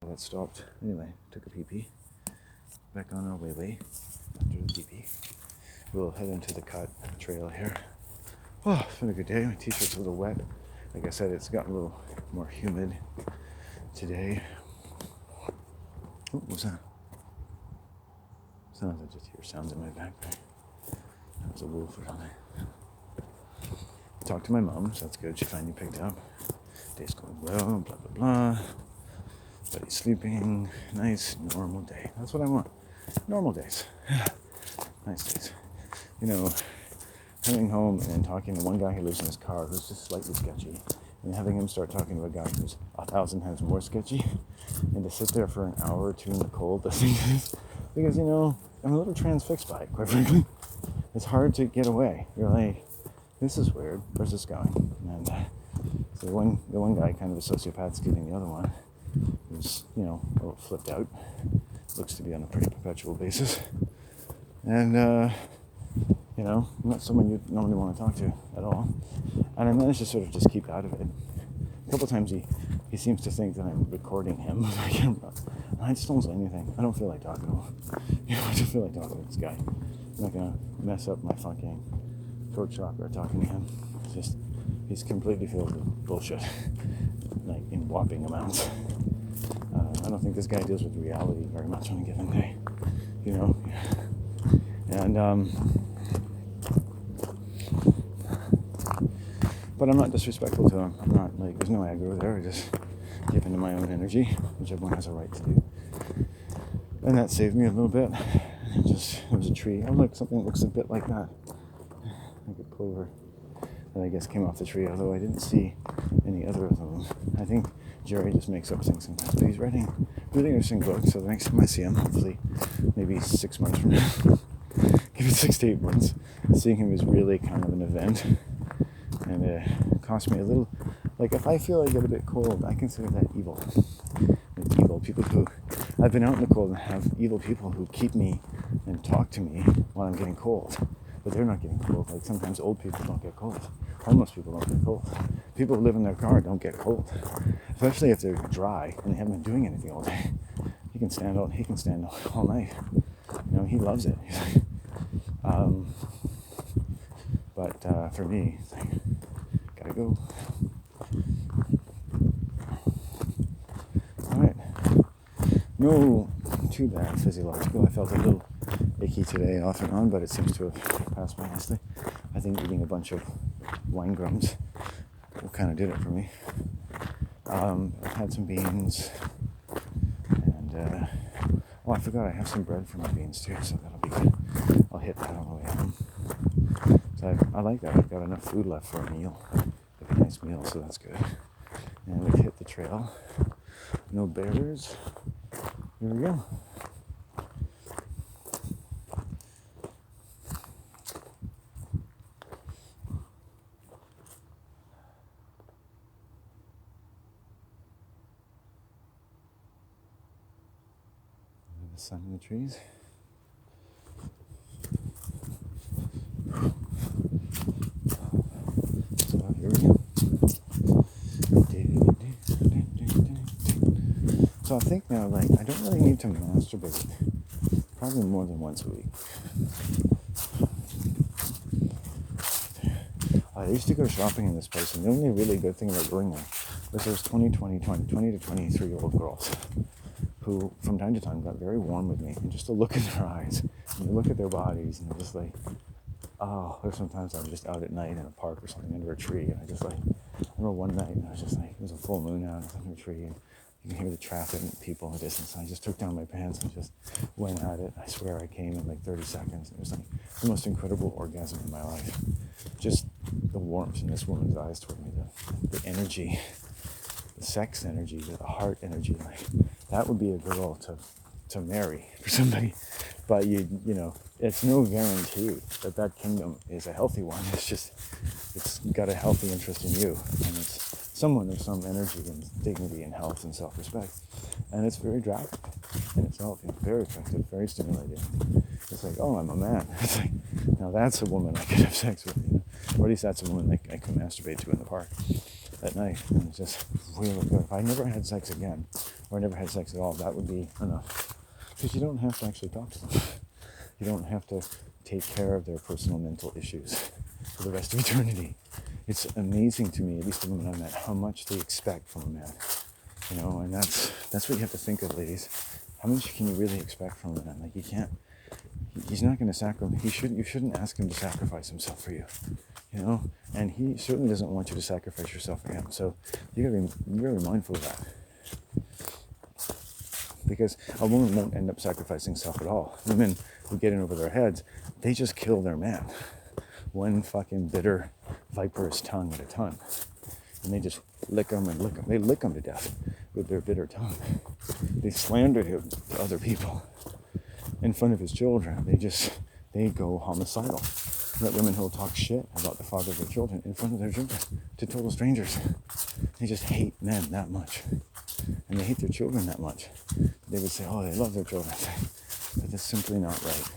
That stopped. Anyway, took a pee-pee. Back on our way after the pee-pee. We'll head into the cut trail here. Oh, it's been a good day. My t-shirt's a little wet. Like I said, it's gotten a little more humid today. Oh, what was that? Sometimes I just hear sounds in my backpack. That was a wolf or something. Talked to my mom, so that's good. She finally picked up. Day's going well, blah, blah, blah. Buddy's sleeping. Nice, normal day. That's what I want. Normal days. Nice days. You know, coming home and talking to one guy who lives in his car who's just slightly sketchy, and having him start talking to a guy who's 1,000 times more sketchy, and to sit there for an hour or two in the cold listening to this, because, you know, I'm a little transfixed by it, quite frankly. It's hard to get away. You're like, this is weird. Where's this going? And so the one guy, kind of a sociopath, is giving the other one, who's, you know, a little flipped out. Looks to be on a pretty perpetual basis. And, you know, I'm not someone you normally want to talk to at all. And I managed to sort of just keep out of it. A couple times he seems to think that I'm recording him with my camera. And I just don't say anything. I don't feel like talking to him. You know, I just feel like talking to this guy. I'm not going to mess up my fucking throat chakra talking to him. It's just, he's completely filled with bullshit. Like, in whopping amounts. I don't think this guy deals with reality very much on a given day. You know? And, but I'm not disrespectful to him. I'm not, like, there's no aggro there. I just give into my own energy, which everyone has a right to do. And that saved me a little bit. And there was a tree. Oh, look, something that looks a bit like that. Like a plover that I guess came off the tree, although I didn't see any other of them. I think Jerry just makes up things sometimes, but he's writing really interesting books, so the next time I see him, hopefully, maybe 6 months from now, give it 6 to 8 months, seeing him is really kind of an event, and it cost me a little, like, if I feel I get a bit cold, I consider that evil. Like, evil people who, I've been out in the cold and have evil people who keep me and talk to me while I'm getting cold. But they're not getting cold. Like, sometimes old people don't get cold. Homeless people don't get cold. People who live in their car don't get cold. Especially if they're dry and they haven't been doing anything all day. He can stand all night. You know, he loves it. He's like, but for me, it's like, gotta go. Alright. No too bad physiological. I felt a little icky today off and on, but it seems to have passed by nicely. I think eating a bunch of wine grums kind of did it for me. I've had some beans, and I forgot I have some bread for my beans too, so that'll be good. I'll hit that on the way home. So I like that. I've got enough food left for a meal, like a nice meal, so that's good. And we've hit the trail. No bears. Here we go. The sun in the trees. So here we go. So I think now, like, I don't really need to masturbate probably more than once a week. I used to go shopping in this place, and the only really good thing about going there was there was 20 to 23-year-old girls who from time to time got very warm with me, and just to look in their eyes and to look at their bodies, and just like, oh, there's sometimes I'm just out at night in a park or something under a tree, and I just like, I remember one night, and I was just like, it was a full moon out, I was under a tree, and you can hear the traffic and people in the distance, and I just took down my pants and just went at it. I swear I came in like 30 seconds, and it was like the most incredible orgasm in my life. Just the warmth in this woman's eyes toward me, the energy, the sex energy, the heart energy, like, that would be a girl to marry for somebody. But you know, it's no guarantee that kingdom is a healthy one. It's just, it's got a healthy interest in you, and it's someone of some energy and dignity and health and self-respect. And it's very dramatic in itself, very effective, very stimulating. It's like, oh, I'm a man. It's like, now that's a woman I could have sex with, you know? Or at least that's a woman I could masturbate to in the park at night. And it's just really good. If I never had sex again, or never had sex at all, that would be enough. Because you don't have to actually talk to them. You don't have to take care of their personal mental issues for the rest of eternity. It's amazing to me, at least the women I've met, how much they expect from a man. You know, and that's what you have to think of, ladies. How much can you really expect from a man? Like, you can't, he's not going to sacrifice, you shouldn't ask him to sacrifice himself for you, you know? And he certainly doesn't want you to sacrifice yourself for him. So you got to be very mindful of that. Because a woman won't end up sacrificing self at all. Women who get in over their heads, they just kill their man. One fucking bitter, viperous tongue at a time. And they just lick them and lick them. They lick them to death with their bitter tongue. They slander him to other people. In front of his children, they go homicidal. Let women who will talk shit about the father of their children in front of their children to total strangers. They just hate men that much. And they hate their children that much. They would say, oh, they love their children. But that's simply not right.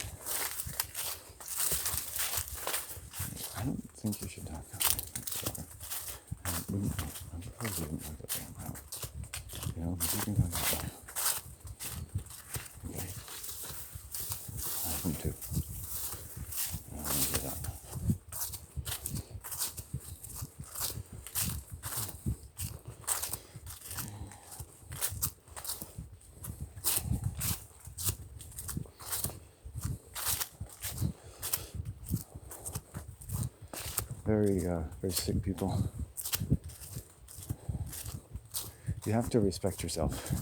I don't think you should talk about it. I'm surprised you didn't talk about that. You know, but you can talk about that. Okay. I have them too. I'm going to get up. Very sick people. You have to respect yourself.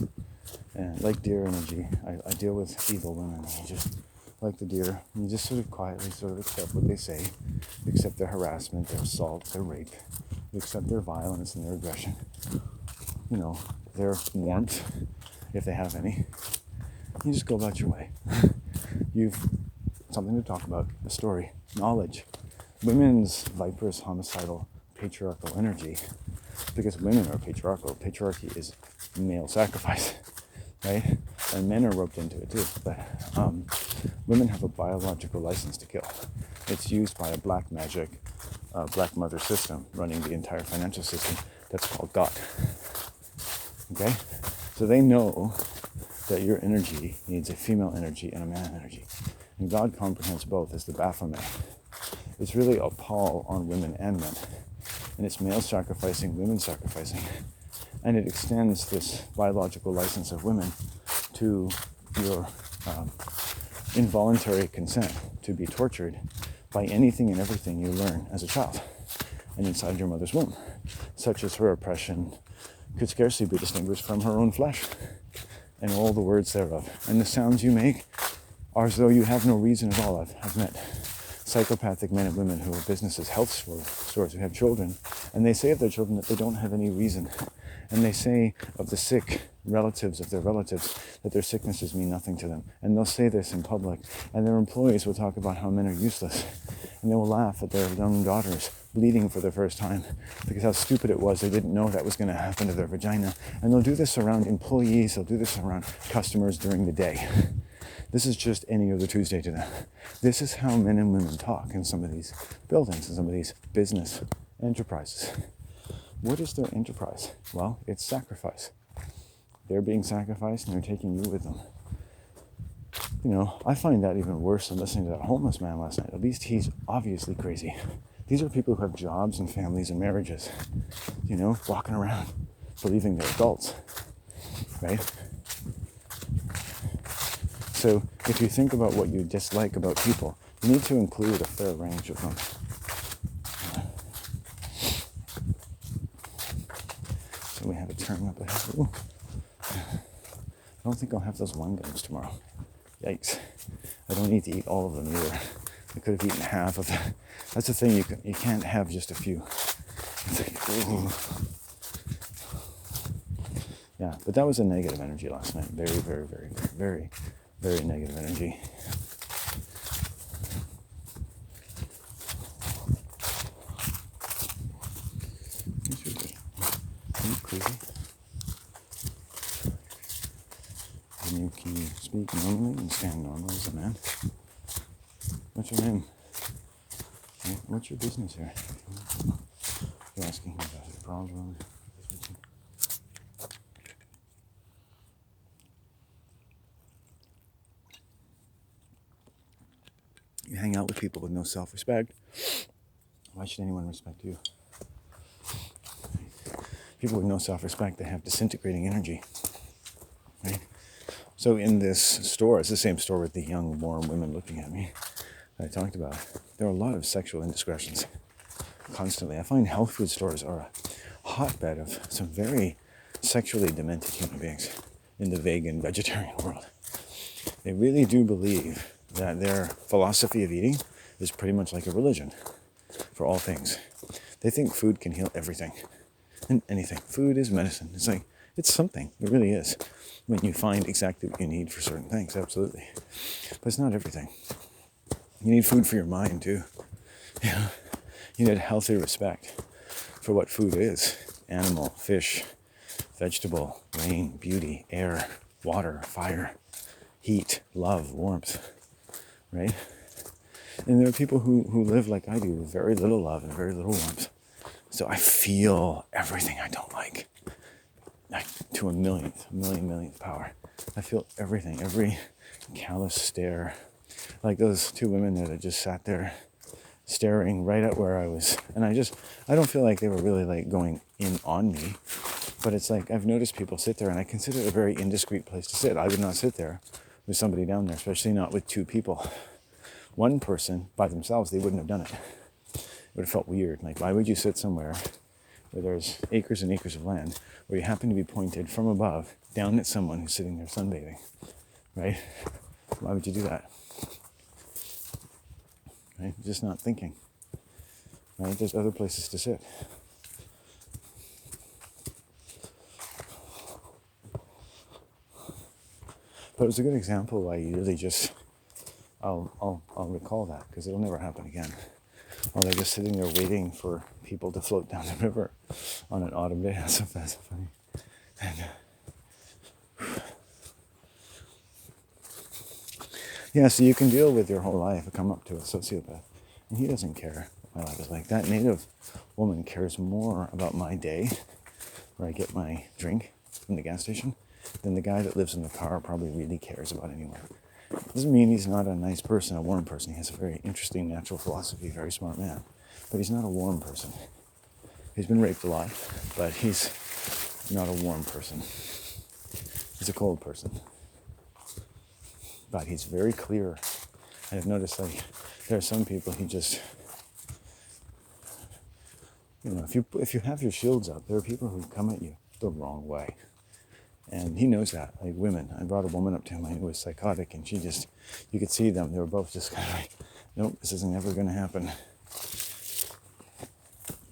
And like deer energy, I deal with evil women. You just, like the deer, you just sort of quietly sort of accept what they say, accept their harassment, their assault, their rape, you accept their violence and their aggression, you know, their warmth, if they have any. You just go about your way. You've something to talk about, a story, knowledge. Women's viperous, homicidal, patriarchal energy, because women are patriarchal. Patriarchy is male sacrifice, right? And men are roped into it too. But women have a biological license to kill. It's used by a black magic, black mother system running the entire financial system. That's called God. Okay? So they know that your energy needs a female energy and a man energy. And God comprehends both as the Baphomet. It's really a pall on women and men. And it's male sacrificing, women sacrificing. And it extends this biological license of women to your involuntary consent to be tortured by anything and everything you learn as a child and inside your mother's womb, such as her oppression could scarcely be distinguished from her own flesh and all the words thereof. And the sounds you make are as though you have no reason at all. I've met psychopathic men and women who have businesses, health stores, who have children, and they say of their children that they don't have any reason. And they say of the sick relatives of their relatives that their sicknesses mean nothing to them. And they'll say this in public. And their employees will talk about how men are useless. And they will laugh at their young daughters bleeding for the first time because how stupid it was. They didn't know that was going to happen to their vagina. And they'll do this around employees. They'll do this around customers during the day. This is just any other Tuesday to them. This is how men and women talk in some of these buildings, in some of these business enterprises. What is their enterprise? Well, it's sacrifice. They're being sacrificed and they're taking you with them. You know, I find that even worse than listening to that homeless man last night. At least he's obviously crazy. These are people who have jobs and families and marriages, you know, walking around believing they're adults, right? So if you think about what you dislike about people, you need to include a fair range of them. So we have a turn up ahead. Ooh. I don't think I'll have those wine gums tomorrow. Yikes. I don't need to eat all of them either. I could have eaten half of them. That's the thing, you can't have just a few. It's like, ooh. Yeah, but that was a negative energy last night. Very, very, very, very, very negative energy. Are you crazy? And can you speak normally and stand normally as a man? What's your name? What's your business here? You're asking about the problem. hang out with people with no self-respect, why should anyone respect you? People with no self-respect, they have disintegrating energy, right? So in this store, it's the same store with the young, warm women looking at me that I talked about. There are a lot of sexual indiscretions constantly. I find health food stores are a hotbed of some very sexually demented human beings in the vegan, vegetarian world. They really do believe that their philosophy of eating is pretty much like a religion for all things. They think food can heal everything and anything. Food is medicine. It's like, it's something. It really is. When you find exactly what you need for certain things, absolutely. But it's not everything. You need food for your mind too. You know, you need healthy respect for what food is. Animal, fish, vegetable, rain, beauty, air, water, fire, heat, love, warmth, right? And there are people who live like I do, with very little love and very little warmth. So I feel everything I don't like to a millionth power. I feel everything, every callous stare. Like those two women there that just sat there staring right at where I was. And I don't feel like they were really like going in on me. But it's like I've noticed people sit there, and I consider it a very indiscreet place to sit. I would not sit there with somebody down there, especially not with two people. One person by themselves, they wouldn't have done it. It would have felt weird. Like, why would you sit somewhere where there's acres and acres of land, where you happen to be pointed from above down at someone who's sitting there sunbathing, right? Why would you do that? Right? Just not thinking. Right? There's other places to sit. But it was a good example why you really just, I'll recall that, because it'll never happen again. While they're just sitting there waiting for people to float down the river on an autumn day. That's so funny. And, yeah, so you can deal with your whole life and come up to a sociopath, and he doesn't care what my life is like. That native woman cares more about my day, where I get my drink from the gas station, than the guy that lives in the car probably really cares about anywhere. Doesn't mean he's not a nice person, a warm person. He has a very interesting natural philosophy, very smart man. But he's not a warm person. He's been raped a lot, but he's not a warm person. He's a cold person. But he's very clear. And I've noticed like there are some people who just, you know, if you have your shields up, there are people who come at you the wrong way. And he knows that, like women. I brought a woman up to him who was psychotic, and she just, you could see them. They were both just kind of like, nope, this isn't ever going to happen.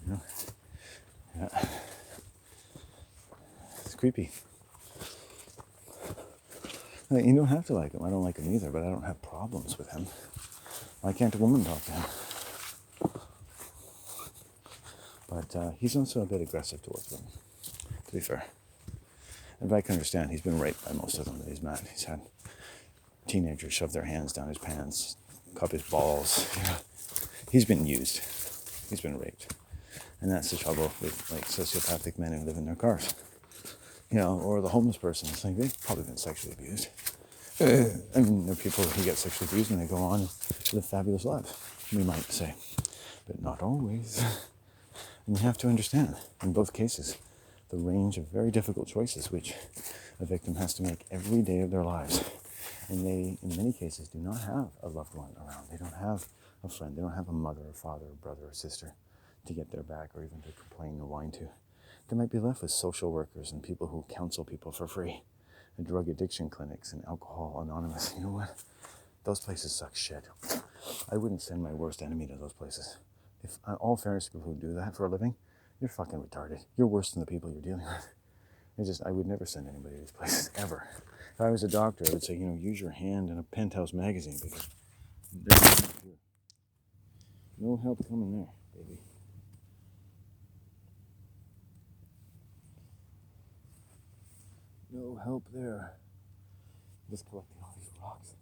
You know? Yeah. It's creepy. Like, you don't have to like him. I don't like him either, but I don't have problems with him. Why can't a woman talk to him? But he's also a bit aggressive towards women, to be fair. And I can understand, he's been raped by most of them that he's met. He's had teenagers shove their hands down his pants, cup his balls. You know. He's been used. He's been raped. And that's the trouble with like sociopathic men who live in their cars. You know, or the homeless person. It's like they've probably been sexually abused. I mean, there are people who get sexually abused and they go on and live fabulous lives, we might say. But not always. And you have to understand, in both cases, the range of very difficult choices which a victim has to make every day of their lives. And they, in many cases, do not have a loved one around. They don't have a friend. They don't have a mother, or father, or brother, or sister to get their back or even to complain or whine to. They might be left with social workers and people who counsel people for free, and drug addiction clinics and Alcohol Anonymous. You know what? Those places suck shit. I wouldn't send my worst enemy to those places. If all fairness to people who do that for a living, you're fucking retarded. You're worse than the people you're dealing with. I would never send anybody to these places, ever. If I was a doctor, I would say, use your hand in a Penthouse magazine, because there's no help here. No help coming there, baby. No help there. Just collecting all these rocks.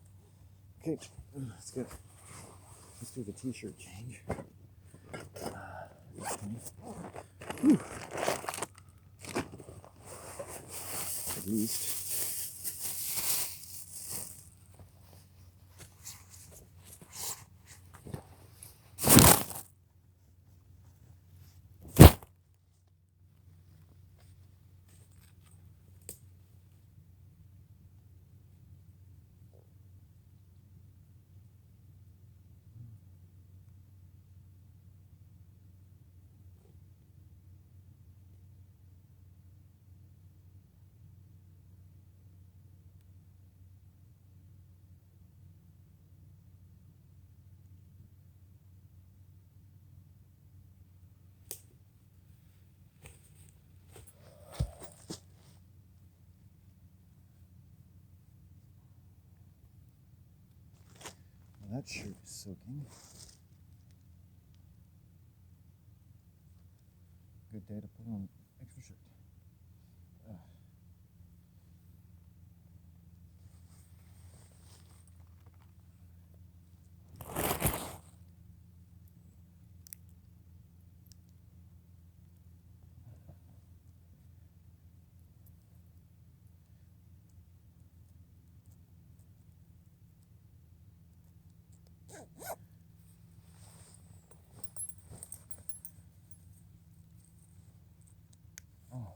Okay, let's do the t-shirt change. Whew. At least. That shirt is soaking. Good day to put on extra shirt. Oh. Wow.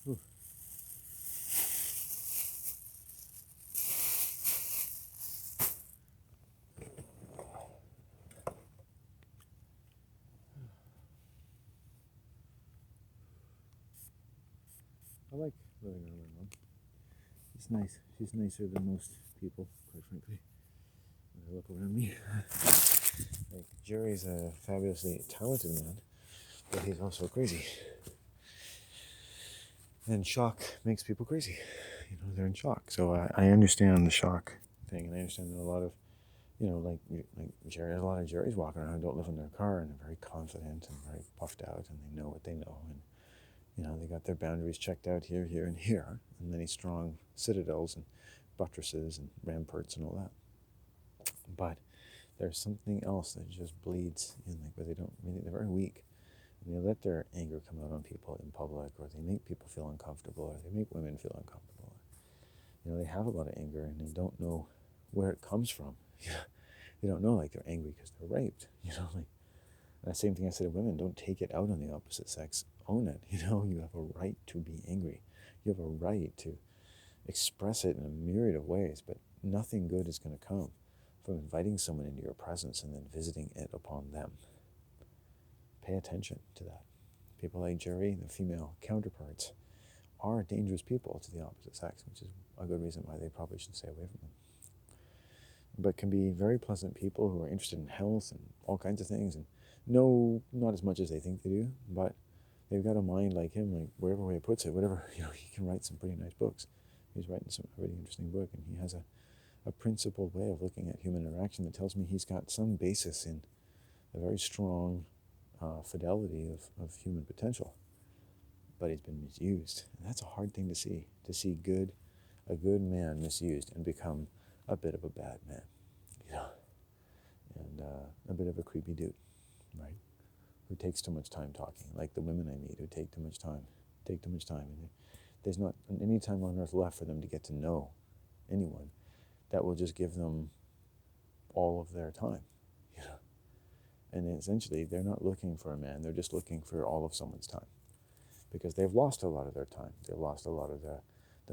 Ooh. I like living around my mom. It's nice. She's nicer than most people, quite frankly. When I look around me. Like, Jerry's a fabulously talented man, but he's also crazy. And shock makes people crazy. You know, they're in shock. So I understand the shock thing. And I understand that a lot of, like Jerry, a lot of Jerry's walking around who don't live in their car and they're very confident and very puffed out and they know what they know. And, they got their boundaries checked out here, here, and here, and many strong citadels and buttresses and ramparts and all that. But there's something else that just bleeds in, like where they're very weak. And they let their anger come out on people in public, or they make people feel uncomfortable, or they make women feel uncomfortable. They have a lot of anger and they don't know where it comes from. They don't know, like, they're angry because they're raped. Like that same thing I said to women, don't take it out on the opposite sex. Own it. You have a right to be angry. You have a right to express it in a myriad of ways, but nothing good is going to come from inviting someone into your presence and then visiting it upon them. Pay attention to that. People like Jerry, the female counterparts, are dangerous people to the opposite sex, which is a good reason why they probably should stay away from them. But can be very pleasant people who are interested in health and all kinds of things, and know not as much as they think they do, but they've got a mind like him, like wherever way he puts it, whatever, he can write some pretty nice books. He's writing some really interesting book, and he has a principled way of looking at human interaction that tells me he's got some basis in a very strong fidelity of human potential. But he's been misused, and that's a hard thing to see a good man misused and become a bit of a bad man, and a bit of a creepy dude, right? Who takes too much time talking, like the women I meet who take too much time, and there's not any time on earth left for them to get to know anyone that will just give them all of their time, And essentially, they're not looking for a man, they're just looking for all of someone's time, because they've lost a lot of their time. They've lost a lot of their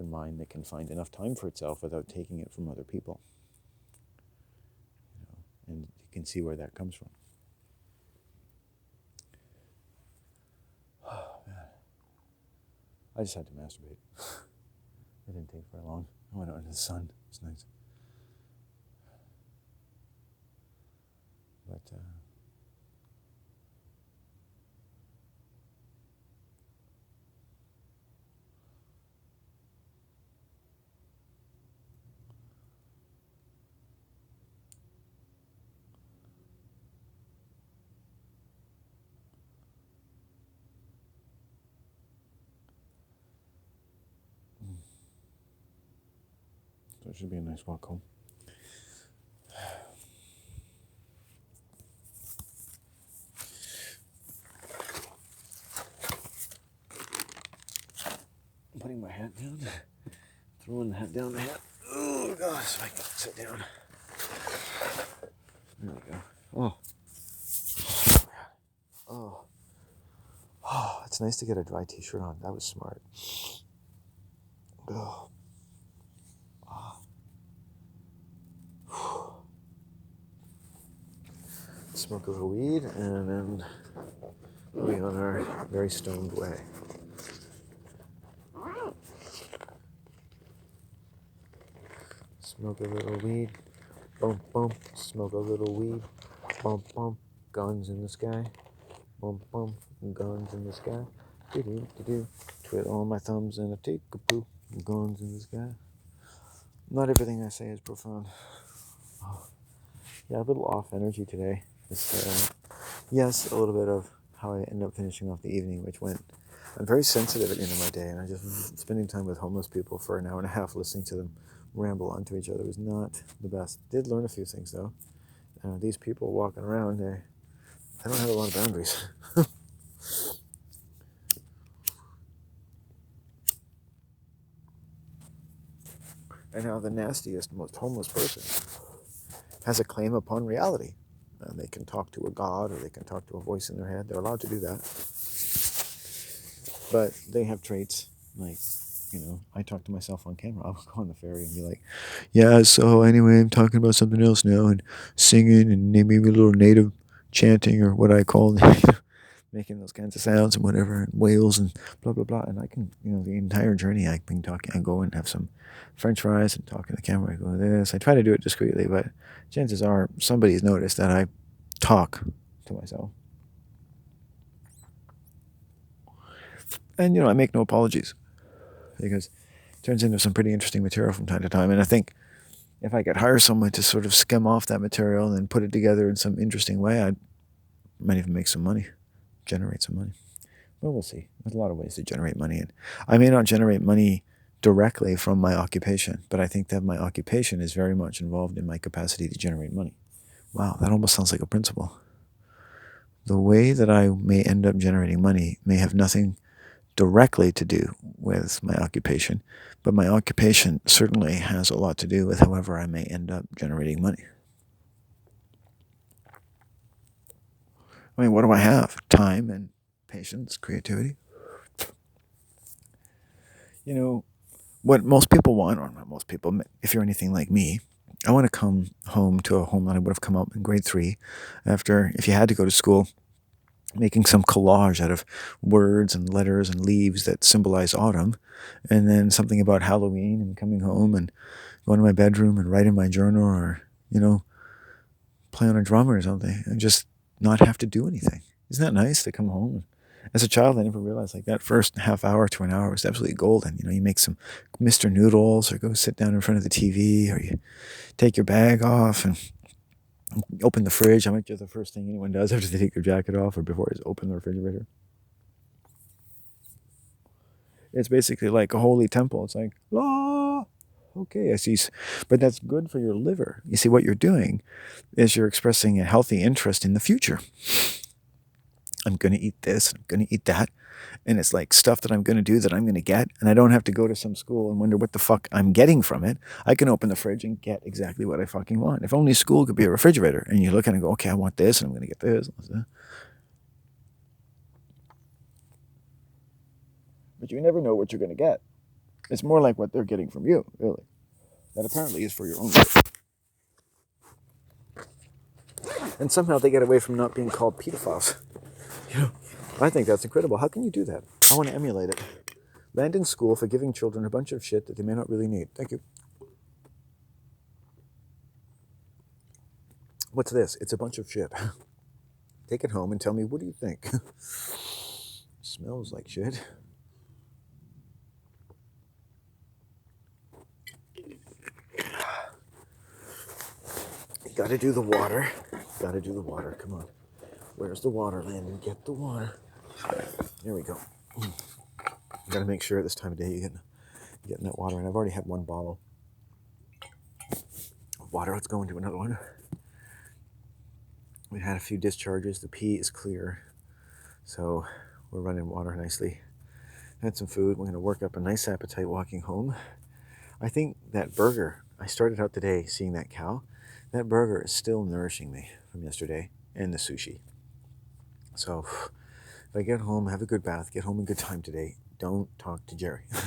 mind that can find enough time for itself without taking it from other people. And you can see where that comes from. Oh, man. I just had to masturbate. It didn't take very long. I went out in the sun. It's nice. But, so it should be a nice walk home. Putting my hat down, throwing the hat down the hat. Oh gosh, so I can sit down. There we go. Oh, it's nice to get a dry t-shirt on. That was smart. Oh. Smoke a little weed, and then we'll be on our very stoned way. Smoke a little weed, bump, bump. Smoke a little weed, bump, bump. Guns in the sky, bump, bump. Guns in the sky, do-do, do-do. Twiddle on my thumbs and I take a poo. Guns in the sky. Not everything I say is profound. Oh. Yeah, a little off energy today. Yes, a little bit of how I end up finishing off the evening, which went. I'm very sensitive at the end of my day, and I just spending time with homeless people for an hour and a half, listening to them ramble onto each other was not the best. Did learn a few things though. These people walking around, they don't have a lot of boundaries. And how the nastiest, most homeless person has a claim upon reality. They can talk to a god, or they can talk to a voice in their head. They're allowed to do that. But they have traits like, I talk to myself on camera. I'll go on the ferry and be like, yeah, so anyway, I'm talking about something else now, and singing and maybe a little native chanting, or what I call making those kinds of sounds and whatever, and whales and blah, blah, blah. And I can, the entire journey I've been talking. I go and have some French fries and talk in the camera. I go this. I try to do it discreetly, but chances are somebody's noticed that I talk to myself. And, I make no apologies, because it turns into some pretty interesting material from time to time. And I think If I could hire someone to sort of skim off that material and then put it together in some interesting way, I might even make some money, generate some money. Well, we'll see. There's a lot of ways to generate money. And I may not generate money directly from my occupation, but I think that my occupation is very much involved in my capacity to generate money. Wow, that almost sounds like a principle. The way that I may end up generating money may have nothing directly to do with my occupation, but my occupation certainly has a lot to do with however I may end up generating money. I mean, what do I have? Time and patience, creativity. You know, what most people want, or not most people, if you're anything like me, I want to come home to a home that I would have come up in grade 3 after, if you had to go to school, making some collage out of words and letters and leaves that symbolize autumn, and then something about Halloween and coming home and going to my bedroom and writing my journal, or, play on a drum or something, and just not have to do anything. Isn't that nice to come home? As a child, I never realized like that first half hour to an hour was absolutely golden. You make some Mr. Noodles, or go sit down in front of the TV, or you take your bag off and open the fridge. I might do the first thing anyone does after they take their jacket off or before they open the refrigerator. It's basically like a holy temple. It's like, ah, okay, I see. But that's good for your liver. You see, what you're doing is you're expressing a healthy interest in the future. I'm going to eat this, I'm going to eat that. And it's like stuff that I'm going to do that I'm going to get. And I don't have to go to some school and wonder what the fuck I'm getting from it. I can open the fridge and get exactly what I fucking want. If only school could be a refrigerator. And you look at it and go, okay, I want this and I'm going to get this. But you never know what you're going to get. It's more like what they're getting from you, really. That apparently is for your own good. And somehow they get away from not being called pedophiles. I think that's incredible. How can you do that? I want to emulate it. Landing school for giving children a bunch of shit that they may not really need. Thank you. What's this? It's a bunch of shit. Take it home and tell me, what do you think? Smells like shit. Gotta do the water. Gotta do the water. Come on. Where's the water, Landon? Get the water. There we go. Gotta make sure at this time of day you're getting that water. And I've already had one bottle of water. Let's go into another one. We had a few discharges. The pee is clear. So we're running water nicely. Had some food. We're going to work up a nice appetite walking home. I think that burger, I started out today seeing that cow. That burger is still nourishing me from yesterday, and the sushi. So if I get home, have a good bath, get home in good time today, don't talk to Jerry. I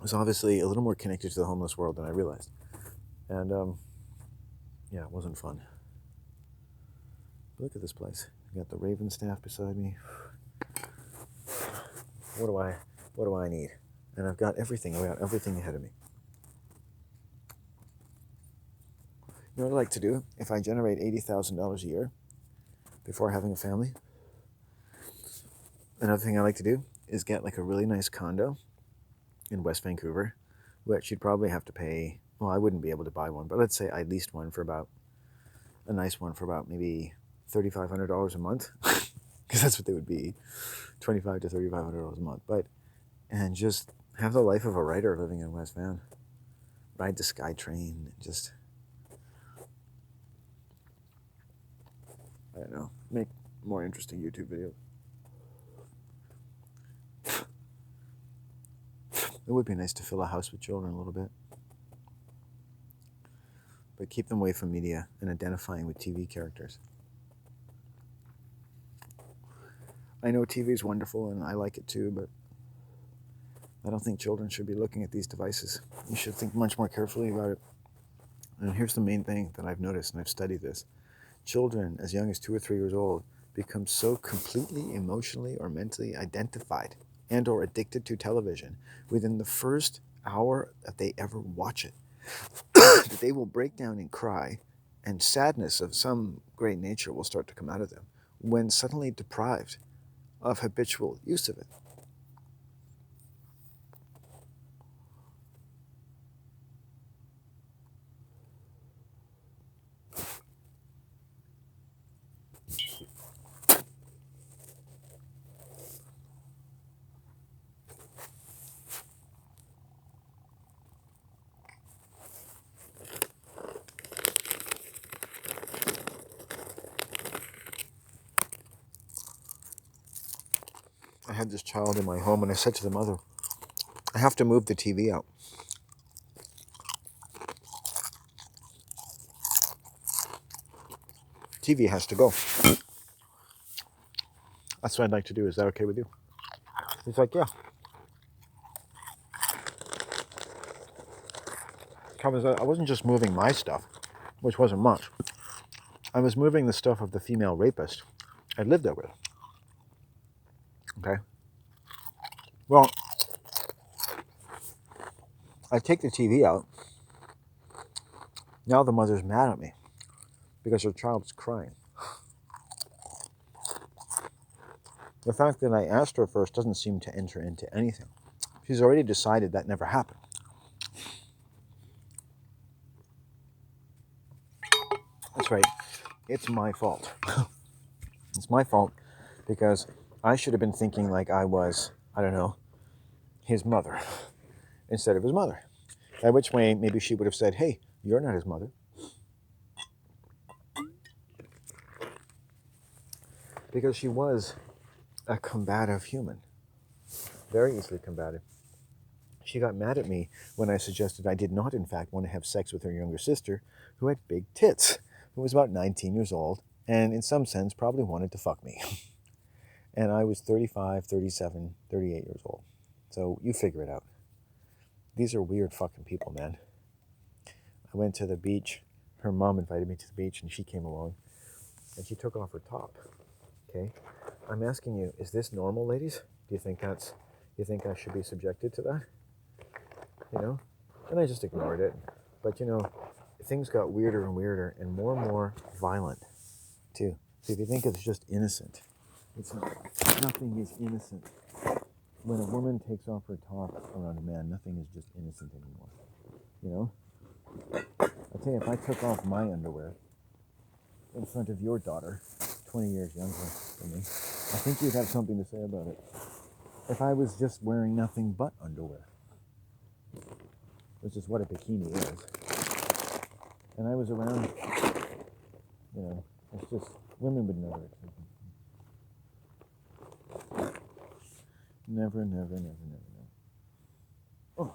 was obviously a little more connected to the homeless world than I realized. And yeah, it wasn't fun. Look at this place. I got the Raven staff beside me. What do I need? And I've got everything. I've got everything ahead of me. You know what I like to do? If I generate $80,000 a year before having a family, another thing I like to do is get like a really nice condo in West Vancouver, which you'd probably have to pay. Well, I wouldn't be able to buy one, but let's say I leased one for about a nice one for about maybe $3,500 a month, because that's what they would be, $2,500 to $3,500 a month. And just have the life of a writer living in West Van. Ride the SkyTrain, just, I don't know, make more interesting YouTube videos. It would be nice to fill a house with children a little bit. But keep them away from media and identifying with TV characters. I know TV is wonderful and I like it too, but I don't think children should be looking at these devices. You should think much more carefully about it. And here's the main thing that I've noticed, and I've studied this. Children as young as 2 or 3 years old become so completely emotionally or mentally identified and or addicted to television within the first hour that they ever watch it, that they will break down and cry, and sadness of some great nature will start to come out of them when suddenly deprived of habitual use of it. I had this child in my home, and I said to the mother, I have to move the TV out. TV has to go. That's what I'd like to do. Is that okay with you? He's like, yeah. Because I wasn't just moving my stuff, which wasn't much. I was moving the stuff of the female rapist I lived there with. Okay? Well, I take the TV out. Now the mother's mad at me because her child's crying. The fact that I asked her first doesn't seem to enter into anything. She's already decided that never happened. That's right. It's my fault. It's my fault because I should have been thinking like I was, I don't know, his mother instead of his mother. At which way, maybe she would have said, hey, you're not his mother. Because she was a combative human. Very easily combative. She got mad at me when I suggested I did not, in fact, want to have sex with her younger sister, who had big tits, who was about 19 years old, and in some sense probably wanted to fuck me. And I was 35, 37, 38 years old. So you figure it out. These are weird fucking people, man. I went to the beach. Her mom invited me to the beach, and she came along, and she took off her top. Okay? I'm asking you, is this normal, ladies? Do you think I should be subjected to that? You know? And I just ignored it. But you know, things got weirder and weirder and more violent, too. So if you think it's just innocent, it's not. Nothing is innocent. When a woman takes off her top around a man, nothing is just innocent anymore. You know? I'll tell you, if I took off my underwear in front of your daughter, 20 years younger than me, I think you'd have something to say about it. If I was just wearing nothing but underwear, which is what a bikini is, and I was around, you know, it's just, women would never accept me. Never, never, never, never, never. Oh.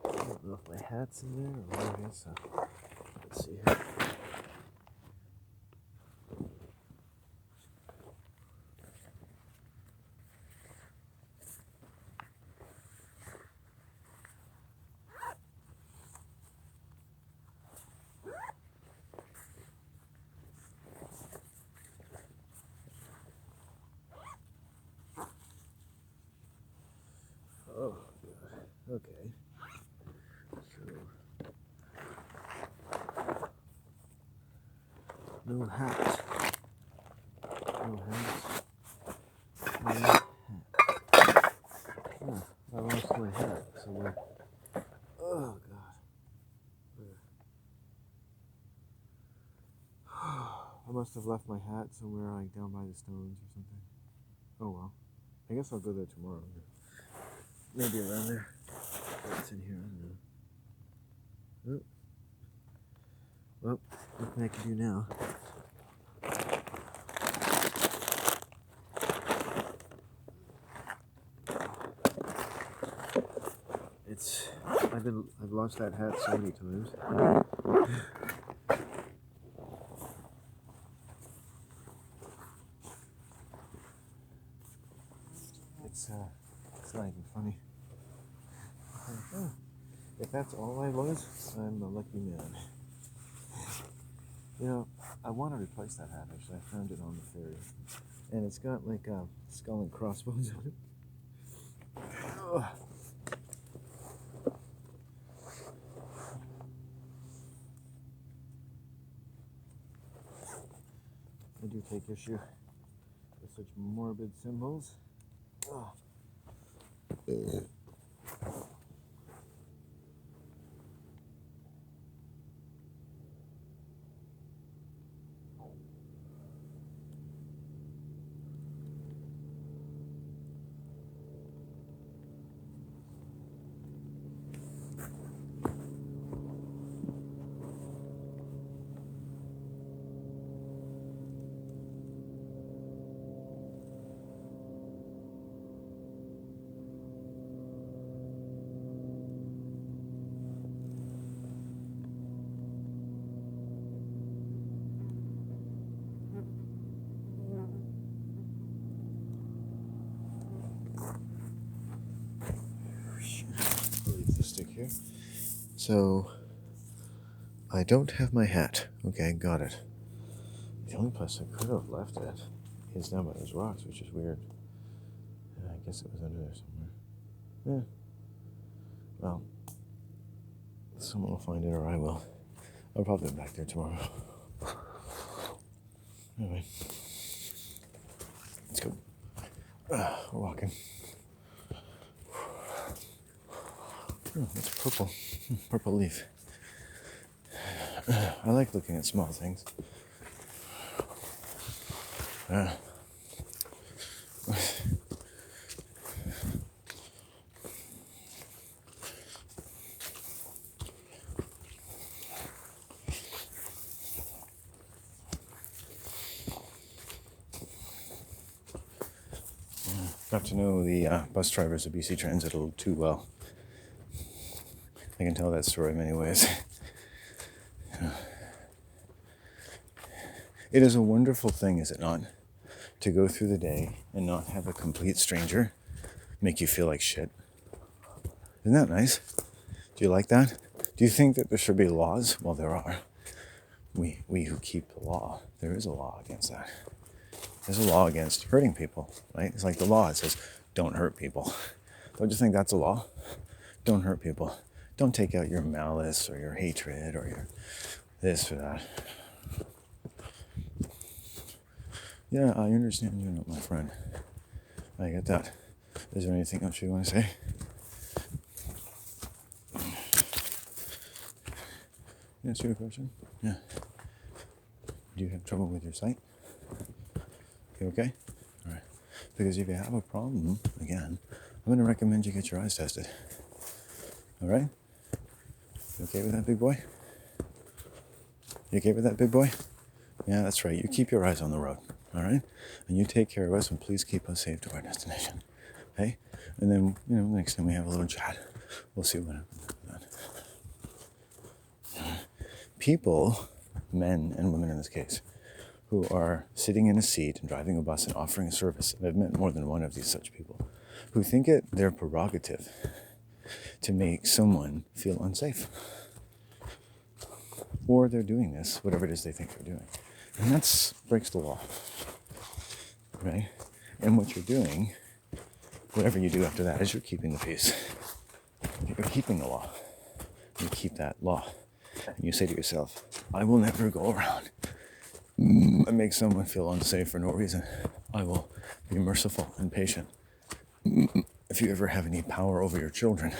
I don't know if my hat's in there or what it is, so let's see here. Oh, God. Okay. So, no hat. No hats. No hat. Oh, I lost my hat somewhere. Oh, God. I must have left my hat somewhere, like down by the stones or something. Oh, well. I guess I'll go there tomorrow. Maybe around there. What's in here? I don't know. Oh. Well, nothing I can do now. I've lost that hat so many times. It's not even funny. Oh, if that's all I was, I'm a lucky man. You know, I want to replace that hat actually. I found it on the ferry. And it's got like a skull and crossbones on it. Ugh. I do take issue with such morbid symbols. Oh. music here. So, I don't have my hat. Okay, got it. The only place I could have left it is down by those rocks, which is weird. I guess it was under there somewhere. Yeah. Well, someone will find it, or I will. I'll probably be back there tomorrow. Anyway, let's go. We're walking. Oh, it's purple. Purple leaf. I like looking at small things. Got to know the bus drivers of BC Transit a little too well. I can tell that story in many ways. It is a wonderful thing, is it not, to go through the day and not have a complete stranger make you feel like shit. Isn't that nice? Do you like that? Do you think that there should be laws? Well, there are. We who keep the law, there is a law against that. There's a law against hurting people, right? It's like the law, it says, don't hurt people. Don't you think that's a law? Don't hurt people. Don't take out your malice or your hatred or your this or that. Yeah, I understand you're not my friend. I get that. Is there anything else you want to say? Answer your question? Yeah. Do you have trouble with your sight? You okay? All right. Because if you have a problem, again, I'm going to recommend you get your eyes tested. All right? You okay with that, big boy? You okay with that, big boy? Yeah, that's right. You keep your eyes on the road. All right? And you take care of us, and please keep us safe to our destination. Okay? And then, next time we have a little chat, we'll see what happens after that. People, men and women in this case, who are sitting in a seat and driving a bus and offering a service, and I've met more than one of these such people, who think it their prerogative to make someone feel unsafe. Or they're doing this, whatever it is they think they're doing. And that breaks the law, right? And what you're doing, whatever you do after that, is you're keeping the peace. You're keeping the law. You keep that law. And you say to yourself, I will never go around and make someone feel unsafe for no reason. I will be merciful and patient. If you ever have any power over your children,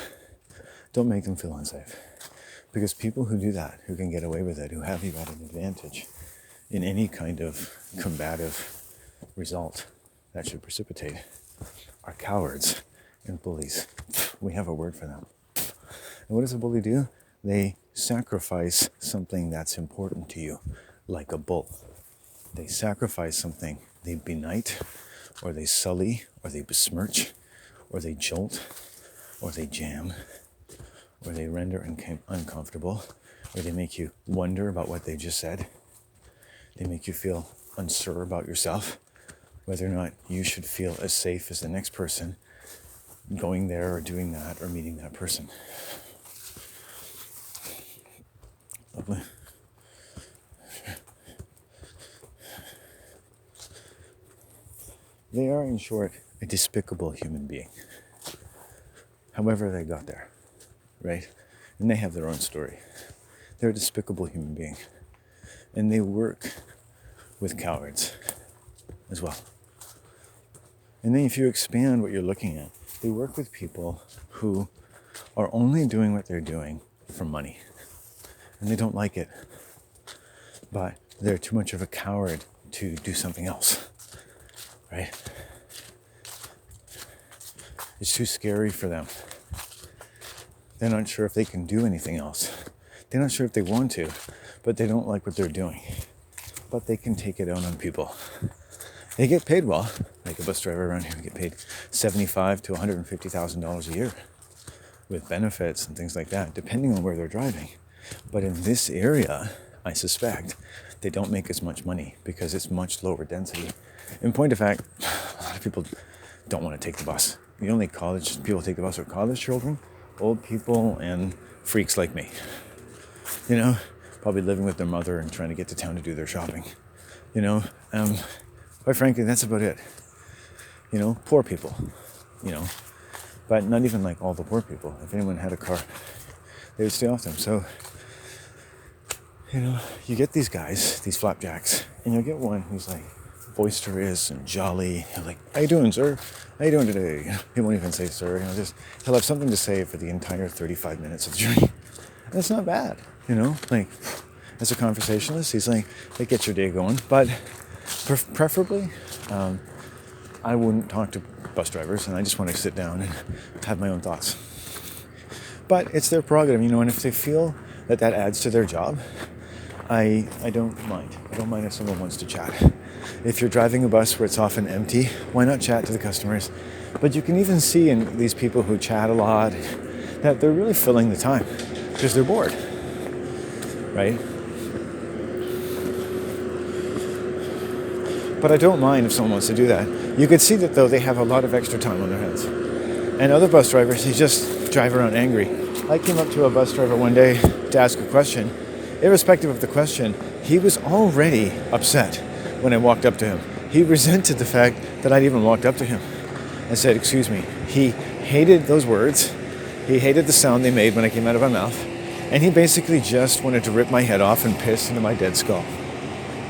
don't make them feel unsafe. Because people who do that, who can get away with it, who have you at an advantage in any kind of combative result that should precipitate, are cowards and bullies. We have a word for them. And what does a bully do? They sacrifice something that's important to you, like a bull. They sacrifice something. They benight, or they sully, or they besmirch, or they jolt, or they jam, or they render uncomfortable, or they make you wonder about what they just said. They make you feel unsure about yourself, whether or not you should feel as safe as the next person going there or doing that or meeting that person. Lovely. They are, in short, a despicable human being. However they got there, right? And they have their own story. They're a despicable human being. And they work with cowards as well. And then if you expand what you're looking at, they work with people who are only doing what they're doing for money. And they don't like it. But they're too much of a coward to do something else. Right? It's too scary for them. They're not sure if they can do anything else. They're not sure if they want to, but they don't like what they're doing. But they can take it out on people. They get paid well. Like a bus driver around here, get paid $75,000 to $150,000 a year with benefits and things like that, depending on where they're driving. But in this area, I suspect they don't make as much money because it's much lower density. In point of fact, a lot of people don't want to take the bus. The only college people take the bus are college children old people and freaks like me. You know, probably living with their mother and trying to get to town to do their shopping. You know, quite frankly, that's about it. You know, poor people, you know, but not even like all the poor people. If anyone had a car, they would stay off them. So, you know, you get these guys, these flapjacks, and you'll get one who's like boisterous and jolly. He'll like, how you doing, sir? How you doing today? You know, he won't even say sir. You know, he'll have something to say for the entire 35 minutes of the journey. And it's not bad, you know, like as a conversationalist, he's like, it gets your day going. But preferably, I wouldn't talk to bus drivers, and I just want to sit down and have my own thoughts. But it's their prerogative, you know, and if they feel that adds to their job, I don't mind. I don't mind if someone wants to chat. If you're driving a bus where it's often empty, why not chat to the customers? But you can even see in these people who chat a lot that they're really filling the time because they're bored, right? But I don't mind if someone wants to do that. You could see that, though, they have a lot of extra time on their hands. And other bus drivers, they just drive around angry. I came up to a bus driver one day to ask a question. Irrespective of the question, he was already upset when I walked up to him. He resented the fact that I'd even walked up to him and said, excuse me. He hated those words. He hated the sound they made when I came out of my mouth. And he basically just wanted to rip my head off and piss into my dead skull.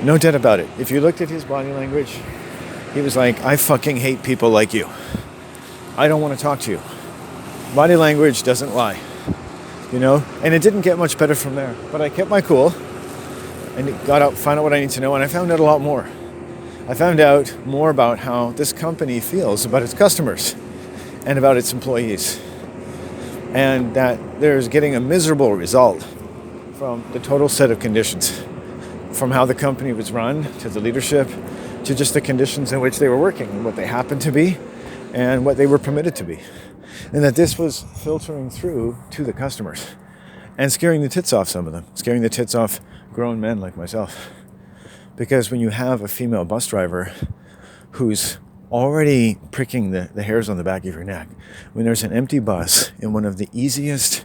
No doubt about it. If you looked at his body language, he was like, I fucking hate people like you. I don't want to talk to you. Body language doesn't lie. You know, and it didn't get much better from there. But I kept my cool and found out what I need to know, and I found out a lot more. I found out more about how this company feels about its customers and about its employees, and that there's getting a miserable result from the total set of conditions, from how the company was run to the leadership to just the conditions in which they were working and what they happened to be and what they were permitted to be. And that this was filtering through to the customers and scaring the tits off some of them, scaring the tits off grown men like myself. Because when you have a female bus driver who's already pricking the hairs on the back of your neck, when there's an empty bus in one of the easiest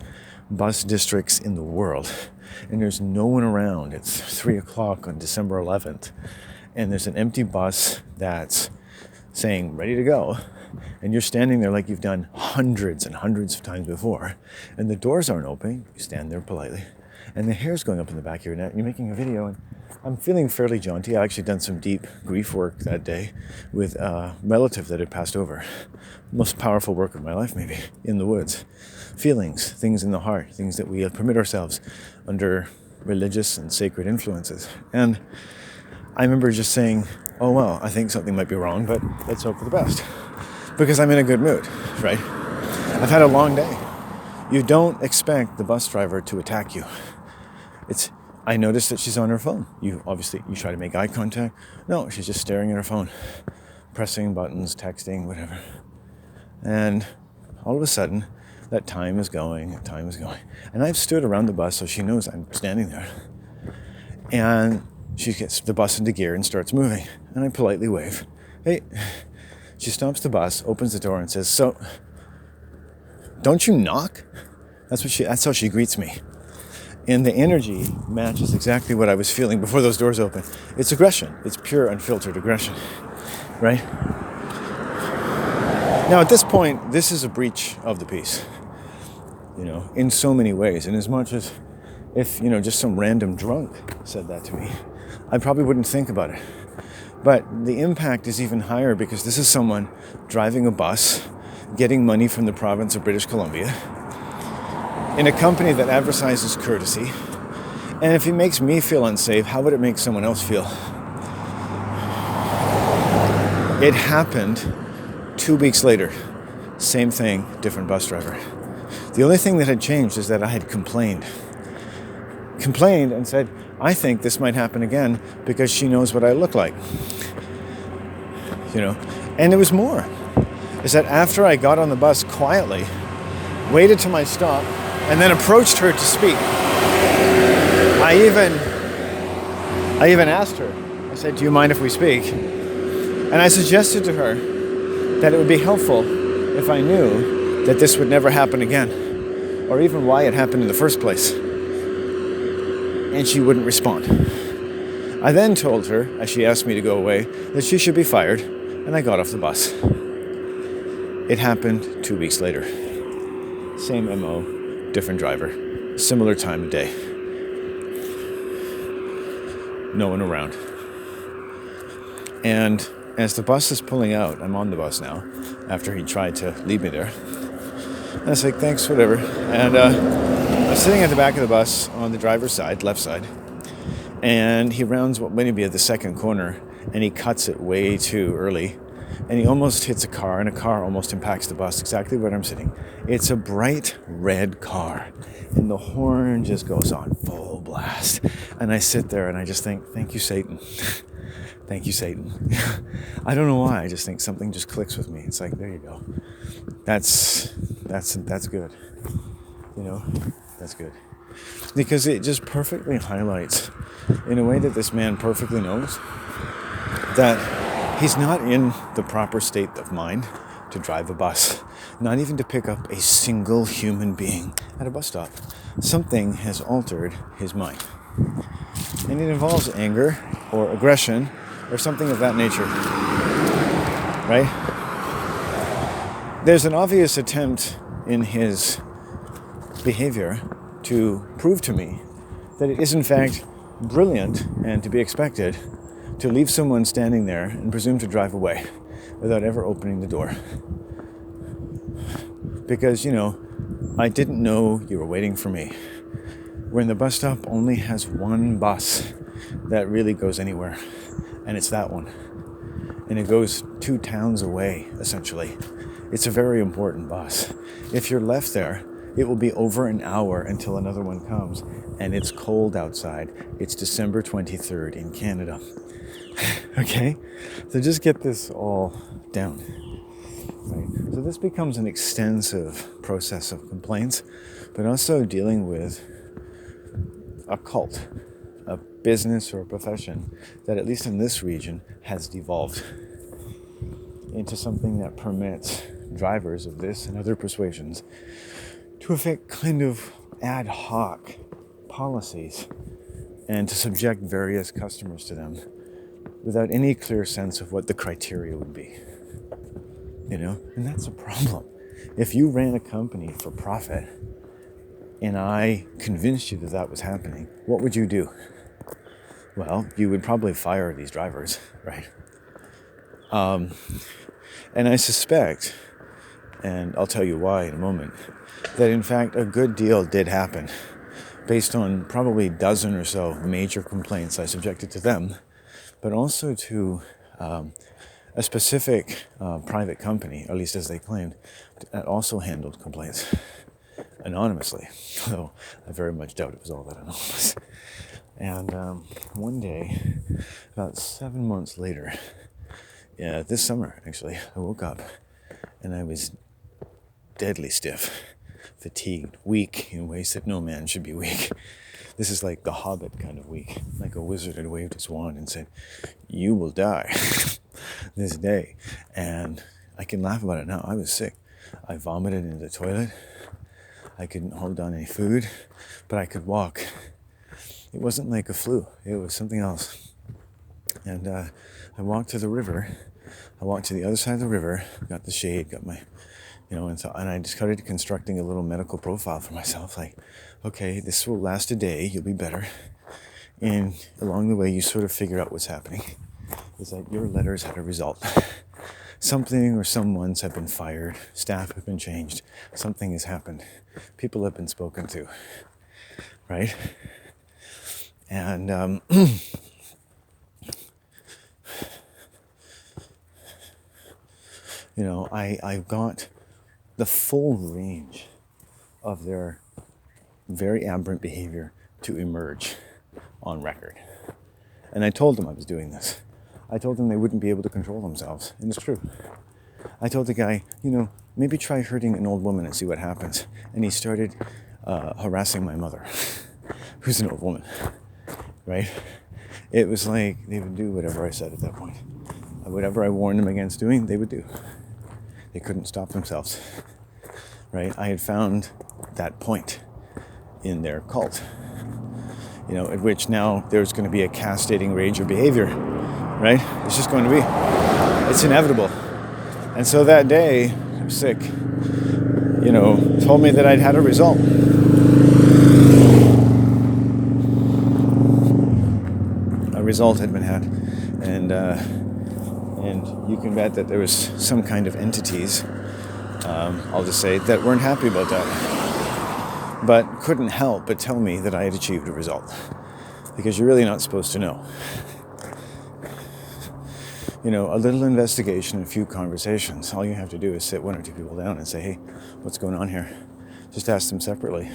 bus districts in the world, and there's no one around, it's 3 o'clock on December 11th, and there's an empty bus that's saying, ready to go, and you're standing there like you've done hundreds and hundreds of times before, and the doors aren't open, you stand there politely, and the hair's going up in the back of your neck, and you're making a video, and I'm feeling fairly jaunty. I actually done some deep grief work that day with a relative that had passed over. Most powerful work of my life, maybe, in the woods. Feelings, things in the heart, things that we permit ourselves under religious and sacred influences. And I remember just saying, oh well, I think something might be wrong, but let's hope for the best. Because I'm in a good mood, right? I've had a long day. You don't expect the bus driver to attack you. I noticed that she's on her phone. You try to make eye contact. No, she's just staring at her phone, pressing buttons, texting, whatever. And all of a sudden, that time is going. And I've stood around the bus so she knows I'm standing there. And she gets the bus into gear and starts moving. And I politely wave. Hey. She stops the bus, opens the door and says, so, don't you knock? That's how she greets me. And the energy matches exactly what I was feeling before those doors open. It's aggression. It's pure, unfiltered aggression, right? Now, at this point, this is a breach of the peace, in so many ways. And as much as if, just some random drunk said that to me, I probably wouldn't think about it. But the impact is even higher because this is someone driving a bus, getting money from the province of British Columbia, in a company that advertises courtesy. And if it makes me feel unsafe, how would it make someone else feel? It happened 2 weeks later. Same thing, different bus driver. The only thing that had changed is that I had complained and said, I think this might happen again because she knows what I look like. And there was more. Is that after I got on the bus quietly, waited till my stop, and then approached her to speak. I even asked her, I said, do you mind if we speak? And I suggested to her that it would be helpful if I knew that this would never happen again. or even why it happened in the first place. And she wouldn't respond. I then told her, as she asked me to go away, that she should be fired, and I got off the bus. It happened 2 weeks later. Same MO, different driver, similar time of day. No one around. And as the bus is pulling out, I'm on the bus now, after he tried to leave me there. And I was like, thanks, whatever. And I'm sitting at the back of the bus on the driver's side, left side, and he rounds what may be at the second corner, and he cuts it way too early, and he almost hits a car, and a car almost impacts the bus exactly where I'm sitting. It's a bright red car, and the horn just goes on full blast. And I sit there and I just think, thank you, Satan. Thank you, Satan. I don't know why. I just think something just clicks with me. It's like, there you go. That's good. You know, that's good. Because it just perfectly highlights, in a way that this man perfectly knows, that he's not in the proper state of mind to drive a bus, not even to pick up a single human being at a bus stop. Something has altered his mind. And it involves anger or aggression or something of that nature, right? There's an obvious attempt in his behavior to prove to me that it is in fact brilliant and to be expected to leave someone standing there and presume to drive away without ever opening the door. Because, you know, I didn't know you were waiting for me. When the bus stop only has one bus that really goes anywhere, and it's that one. And it goes 2 towns away, essentially. It's a very important bus. If you're left there, it will be over an hour until another one comes, and it's cold outside. It's December 23rd in Canada. Okay? So just get this all down. Right? So this becomes an extensive process of complaints, but also dealing with a cult, a business or a profession that, at least in this region, has devolved into something that permits drivers of this and other persuasions to affect kind of ad hoc policies and to subject various customers to them without any clear sense of what the criteria would be. You know, and that's a problem. If you ran a company for profit and I convinced you that that was happening, what would you do? Well, you would probably fire these drivers, right? And I suspect, and I'll tell you why in a moment, that in fact a good deal did happen based on probably a dozen or so major complaints I subjected to them, but also to a specific private company, or at least as they claimed, that also handled complaints anonymously, though I very much doubt it was all that anonymous. And one day, about 7 months later, this summer actually, I woke up and I was deadly stiff, fatigued, weak in ways that no man should be weak. This is like the Hobbit kind of weak, like a wizard had waved his wand and said, "You will die this day." And I can laugh about it now. I was sick. I vomited into the toilet. I couldn't hold down any food, but I could walk. It wasn't like a flu. It was something else. And I walked to the river. I walked to the other side of the river, got the shade, got my, and I just started constructing a little medical profile for myself. Like, okay, this will last a day. You'll be better. And along the way, you sort of figure out what's happening. It's like your letters had a result. Something or someone's have been fired. Staff have been changed. Something has happened. People have been spoken to. Right? And I got the full range of their very aberrant behavior to emerge on record. And I told them I was doing this. I told them they wouldn't be able to control themselves. And it's true. I told the guy, maybe try hurting an old woman and see what happens. And he started harassing my mother, who's an old woman, right? It was like they would do whatever I said at that point. Whatever I warned them against doing, they would do. They couldn't stop themselves. right? I had found that point in their cult, at which now there's going to be a castrating range of behavior, right? It's just going to be. It's inevitable. And so that day, I was sick, told me that I'd had a result. A result had been had. And you can bet that there was some kind of entities, I'll just say, that weren't happy about that. But couldn't help but tell me that I had achieved a result. Because you're really not supposed to know. A little investigation, a few conversations. All you have to do is sit one or two people down and say, hey, what's going on here? Just ask them separately.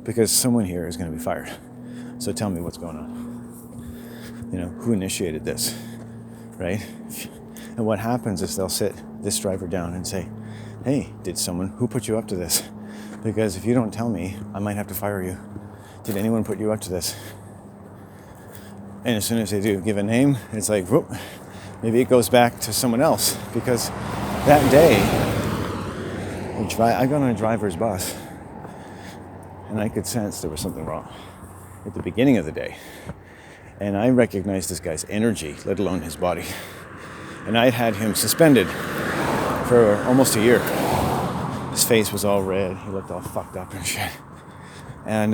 Because someone here is going to be fired. So tell me what's going on. Who initiated this, right? And what happens is they'll sit this driver down and say, hey, who put you up to this? Because if you don't tell me, I might have to fire you. Did anyone put you up to this? And as soon as they do give a name, it's like, whoop, maybe it goes back to someone else. Because that day, I got on a driver's bus and I could sense there was something wrong at the beginning of the day. And I recognized this guy's energy, let alone his body. And I'd had him suspended for almost a year. His face was all red. He looked all fucked up and shit. And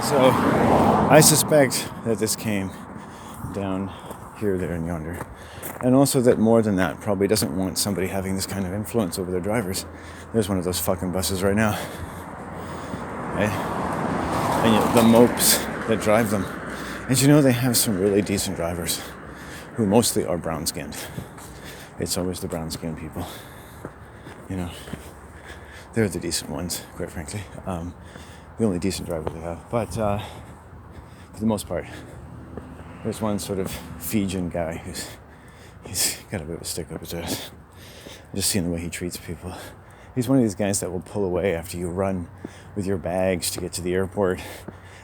so I suspect that this came down here, there, and yonder. And also that more than that, probably doesn't want somebody having this kind of influence over their drivers. There's one of those fucking buses right now. Right? And the mopes that drive them. And they have some really decent drivers who mostly are brown-skinned. It's always the brown-skinned people. They're the decent ones, quite frankly. The only decent driver they have. But for the most part, there's one sort of Fijian guy he's got a bit of a stick up his ass. Just seeing the way he treats people. He's one of these guys that will pull away after you run with your bags to get to the airport,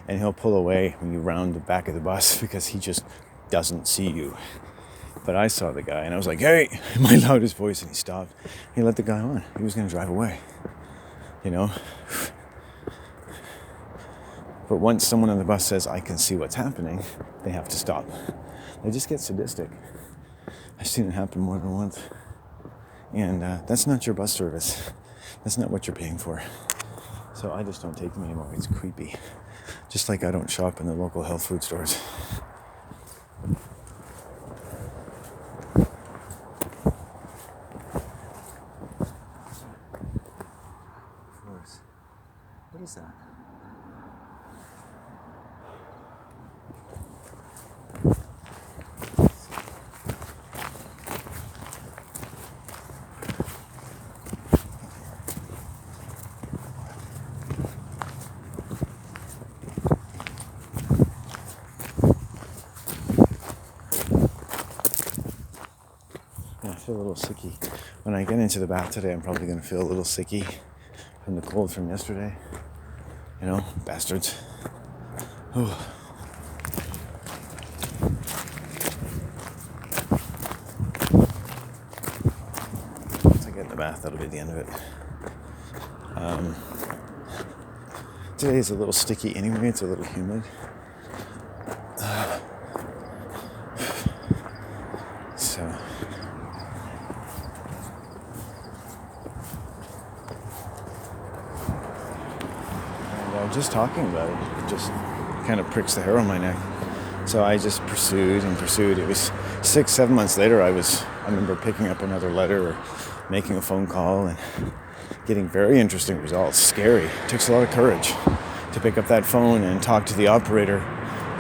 and he'll pull away when you round the back of the bus because he just doesn't see you. But I saw the guy and I was like, hey, in my loudest voice, and he stopped. He let the guy on. He was going to drive away. But once someone on the bus says, I can see what's happening, they have to stop. They just get sadistic. I've seen it happen more than once. And that's not your bus service. That's not what you're paying for. So I just don't take them anymore. It's creepy. Just like I don't shop in the local health food stores. Of course. What is that? I feel a little sicky. When I get into the bath today, I'm probably going to feel a little sicky from the cold from yesterday. Bastards. Ooh. Once I get in the bath, that'll be the end of it. Today is a little sticky anyway. It's a little humid. So... just talking about it just kind of pricks the hair on my neck. So I just pursued and pursued. It was 6-7 months later, I remember picking up another letter or making a phone call and getting very interesting results. Scary. It takes a lot of courage to pick up that phone and talk to the operator,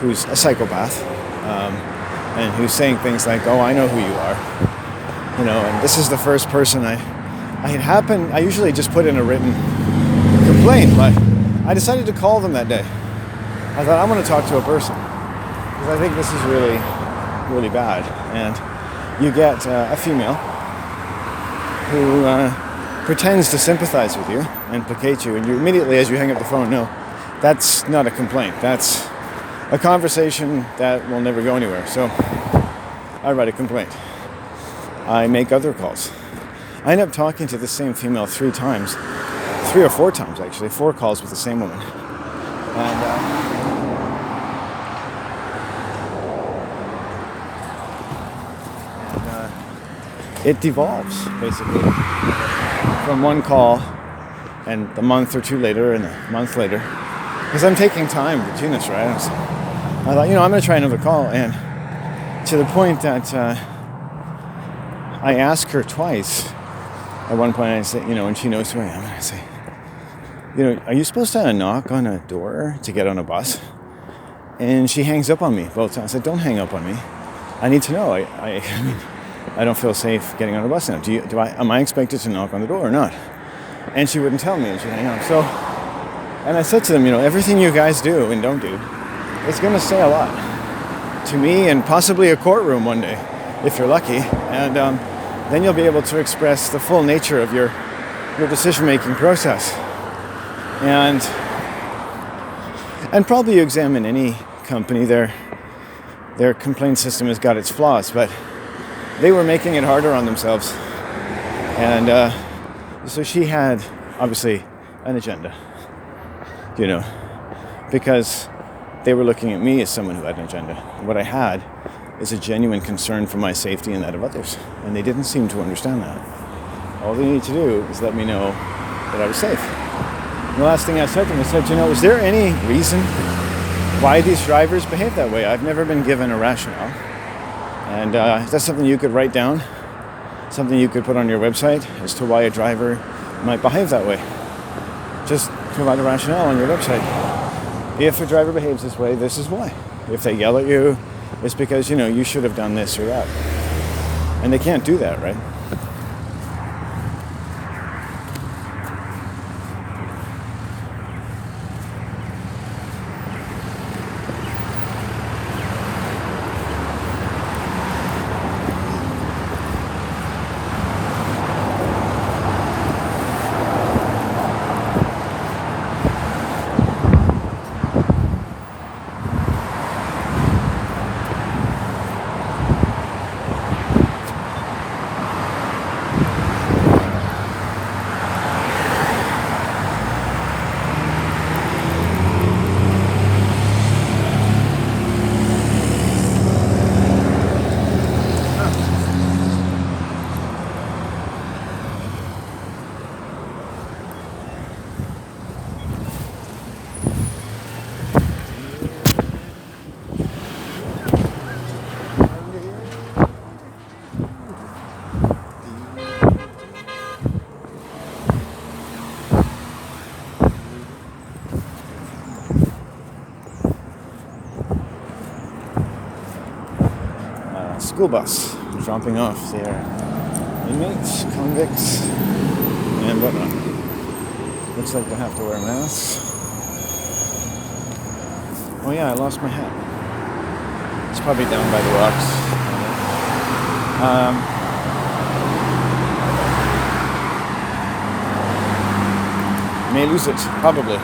who's a psychopath, and who's saying things like, oh, I know who you are. And this is the first person I usually just put in a written complaint, but I decided to call them that day. I thought, I want to talk to a person, because I think this is really, really bad. And you get a female who pretends to sympathize with you and placate you, and you immediately, as you hang up the phone, no, that's not a complaint. That's a conversation that will never go anywhere. So I write a complaint. I make other calls. I end up talking to the same female 3 or 4 times actually, 4 calls with the same woman. And it devolves basically from one call and a month or 2 later and a month later, because I'm taking time between this, right? I thought, I'm going to try another call, and to the point that I ask her twice. At one point I say, and she knows who I am, and I say, are you supposed to knock on a door to get on a bus? And she hangs up on me both times. I said, don't hang up on me. I need to know. I don't feel safe getting on a bus now. Am I expected to knock on the door or not? And she wouldn't tell me, and she'd hang up. So, and I said to them, everything you guys do and don't do, it's going to say a lot to me and possibly a courtroom one day, if you're lucky. And then you'll be able to express the full nature of your decision-making process. And probably you examine any company, their complaint system has got its flaws, but they were making it harder on themselves. And so she had, obviously, an agenda, because they were looking at me as someone who had an agenda. What I had is a genuine concern for my safety and that of others. And they didn't seem to understand that. All they need to do is let me know that I was safe. And the last thing I said to them, I said, is there any reason why these drivers behave that way? I've never been given a rationale. And that's something you could write down, something you could put on your website as to why a driver might behave that way. Just provide a rationale on your website. If a driver behaves this way, this is why. If they yell at you, it's because, you should have done this or that. And they can't do that, right? School bus dropping off their inmates, convicts, and whatnot. Looks like they have to wear masks. Oh yeah, I lost my hat. It's probably down by the rocks. May lose it, probably.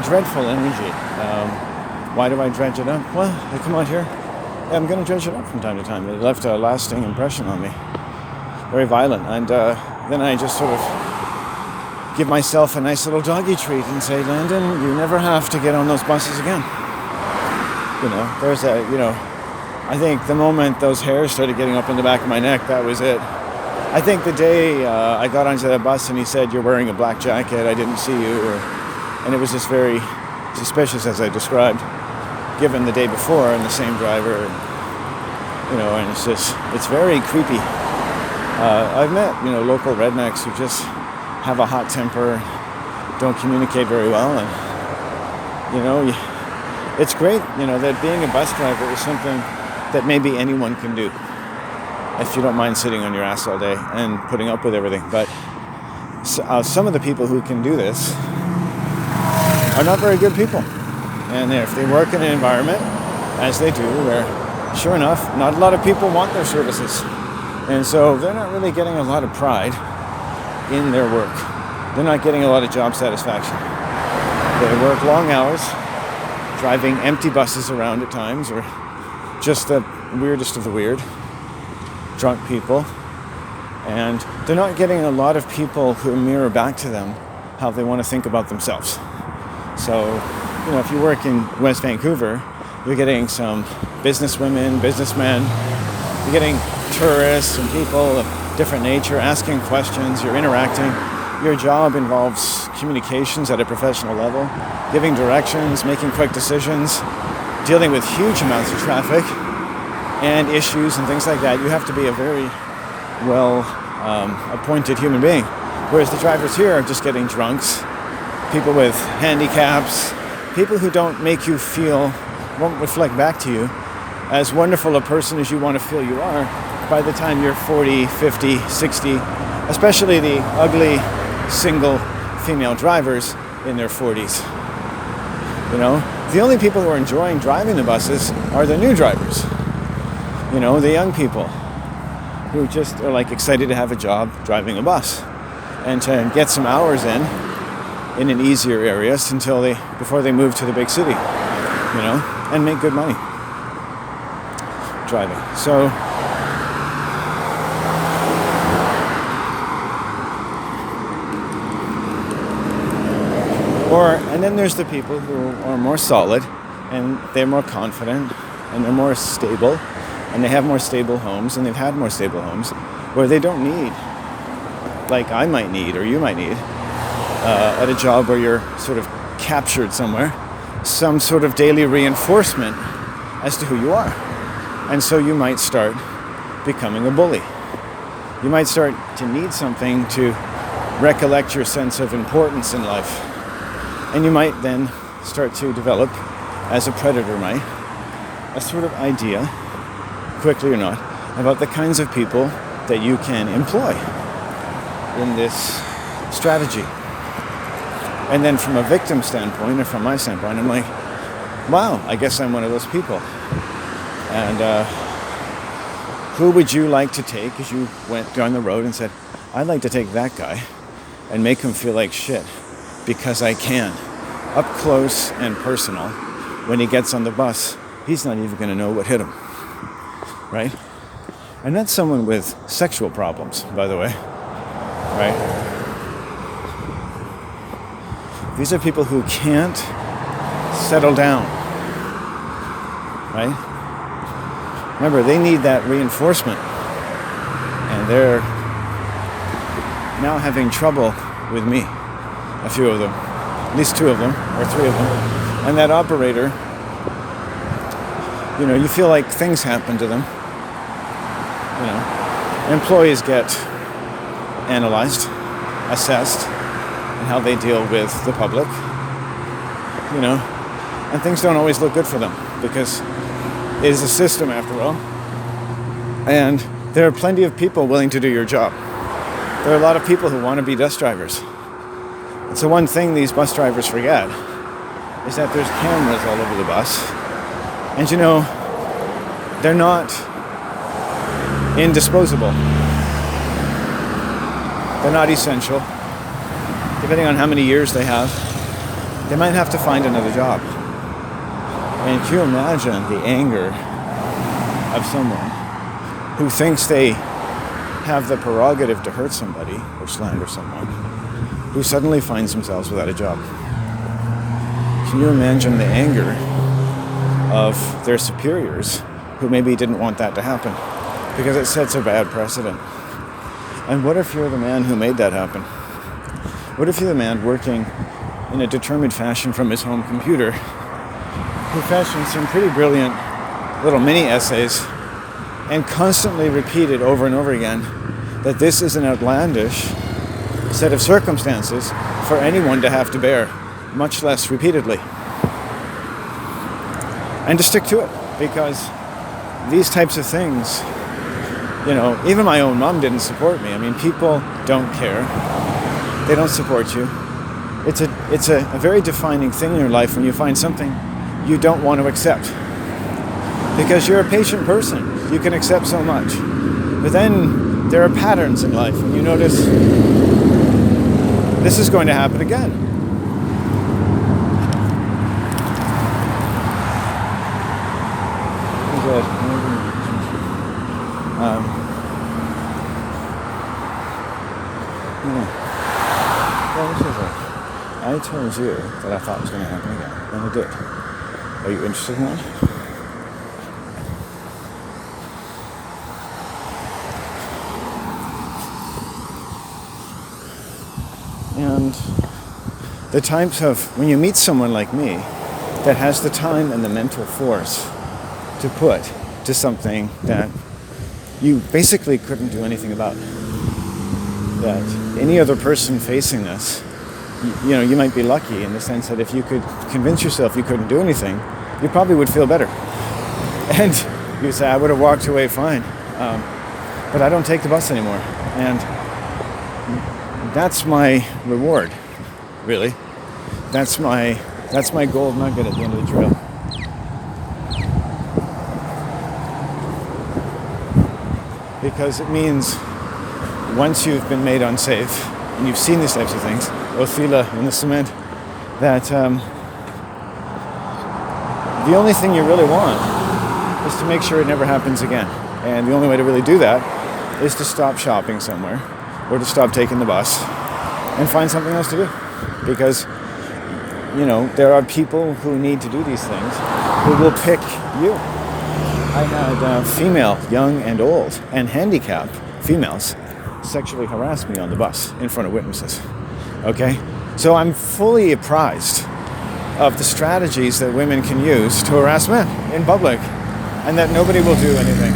Dreadful energy. Why do I dredge it up? Well, I come out here. I'm going to dredge it up from time to time. It left a lasting impression on me. Very violent. And then I just sort of give myself a nice little doggy treat and say, Landon, you never have to get on those buses again. I think the moment those hairs started getting up in the back of my neck, that was it. I think the day I got onto that bus and he said, you're wearing a black jacket, I didn't see you, and it was just very suspicious, as I described, given the day before and the same driver, and it's very creepy. I've met, local rednecks who just have a hot temper, don't communicate very well, and, it's great, that being a bus driver is something that maybe anyone can do if you don't mind sitting on your ass all day and putting up with everything. But some of the people who can do this are not very good people. And if they work in an environment, as they do, where, sure enough, not a lot of people want their services. And so they're not really getting a lot of pride in their work. They're not getting a lot of job satisfaction. They work long hours, driving empty buses around at times, or just the weirdest of the weird, drunk people. And they're not getting a lot of people who mirror back to them how they want to think about themselves. So, if you work in West Vancouver, you're getting some businesswomen, businessmen, you're getting tourists and people of different nature asking questions, you're interacting. Your job involves communications at a professional level, giving directions, making quick decisions, dealing with huge amounts of traffic and issues and things like that. You have to be a very appointed human being. Whereas the drivers here are just getting drunks, people with handicaps, people who don't make you feel, won't reflect back to you as wonderful a person as you want to feel you are by the time you're 40, 50, 60, especially the ugly single female drivers in their 40s. The only people who are enjoying driving the buses are the new drivers. The young people who just are excited to have a job driving a bus and to get some hours in an easier area before they move to the big city, and make good money driving. So and then there's the people who are more solid and they're more confident and they're more stable and they have more stable homes and they've had more stable homes where they don't need, like I might need or you might need, at a job where you're sort of captured somewhere, some sort of daily reinforcement as to who you are. And so you might start becoming a bully. You might start to need something to recollect your sense of importance in life. And you might then start to develop, as a predator might, a sort of idea, quickly or not, about the kinds of people that you can employ in this strategy. And then from a victim standpoint, or from my standpoint, I'm like, wow, I guess I'm one of those people. And who would you like to take as you went down the road and said, I'd like to take that guy and make him feel like shit because I can. Up close and personal, when he gets on the bus, he's not even going to know what hit him. Right? And that's someone with sexual problems, by the way. Right? These are people who can't settle down. Right? Remember, they need that reinforcement. And they're now having trouble with me. A few of them. At least two of them, or three of them. And that operator, you feel like things happen to them. Employees get analyzed, assessed, and how they deal with the public. And things don't always look good for them because it is a system after all. And there are plenty of people willing to do your job. There are a lot of people who want to be bus drivers. And so one thing these bus drivers forget is that there's cameras all over the bus. And they're not indisposable. They're not essential. Depending on how many years they have, they might have to find another job. And can you imagine the anger of someone who thinks they have the prerogative to hurt somebody or slander someone, who suddenly finds themselves without a job? Can you imagine the anger of their superiors who maybe didn't want that to happen because it sets a bad precedent? And what if you're the man who made that happen? What if you're the man working in a determined fashion from his home computer who fashioned some pretty brilliant little mini essays and constantly repeated over and over again that this is an outlandish set of circumstances for anyone to have to bear, much less repeatedly. And to stick to it, because these types of things, even my own mom didn't support me. I mean, people don't care. They don't support you. It's a very defining thing in your life when you find something you don't want to accept. Because you're a patient person. You can accept so much. But then there are patterns in life, and you notice this is going to happen again. I told you that I thought was going to happen again, and it did. Are you interested in that? And the types of, when you meet someone like me that has the time and the mental force to put to something that you basically couldn't do anything about, that any other person facing this, you might be lucky in the sense that if you could convince yourself you couldn't do anything, you probably would feel better. And you say, I would have walked away fine, but I don't take the bus anymore. And that's my reward, really. That's my gold nugget at the end of the trail. Because it means once you've been made unsafe, and you've seen these types of things, Othila in the cement, that the only thing you really want is to make sure it never happens again. And the only way to really do that is to stop shopping somewhere, or to stop taking the bus, and find something else to do. Because, there are people who need to do these things who will pick you. I had female, young and old, and handicapped females sexually harass me on the bus in front of witnesses. Okay? So I'm fully apprised of the strategies that women can use to harass men in public, and that nobody will do anything.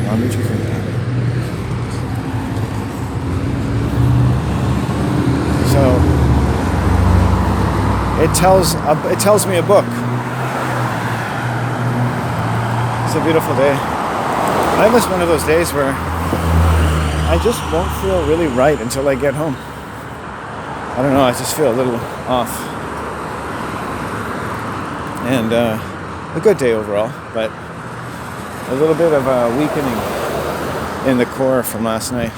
How did you think that? So it tells me a book. It's a beautiful day. I was one of those days where I just won't feel really right until I get home. I don't know, I just feel a little off. And a good day overall, but a little bit of a weakening in the core from last night.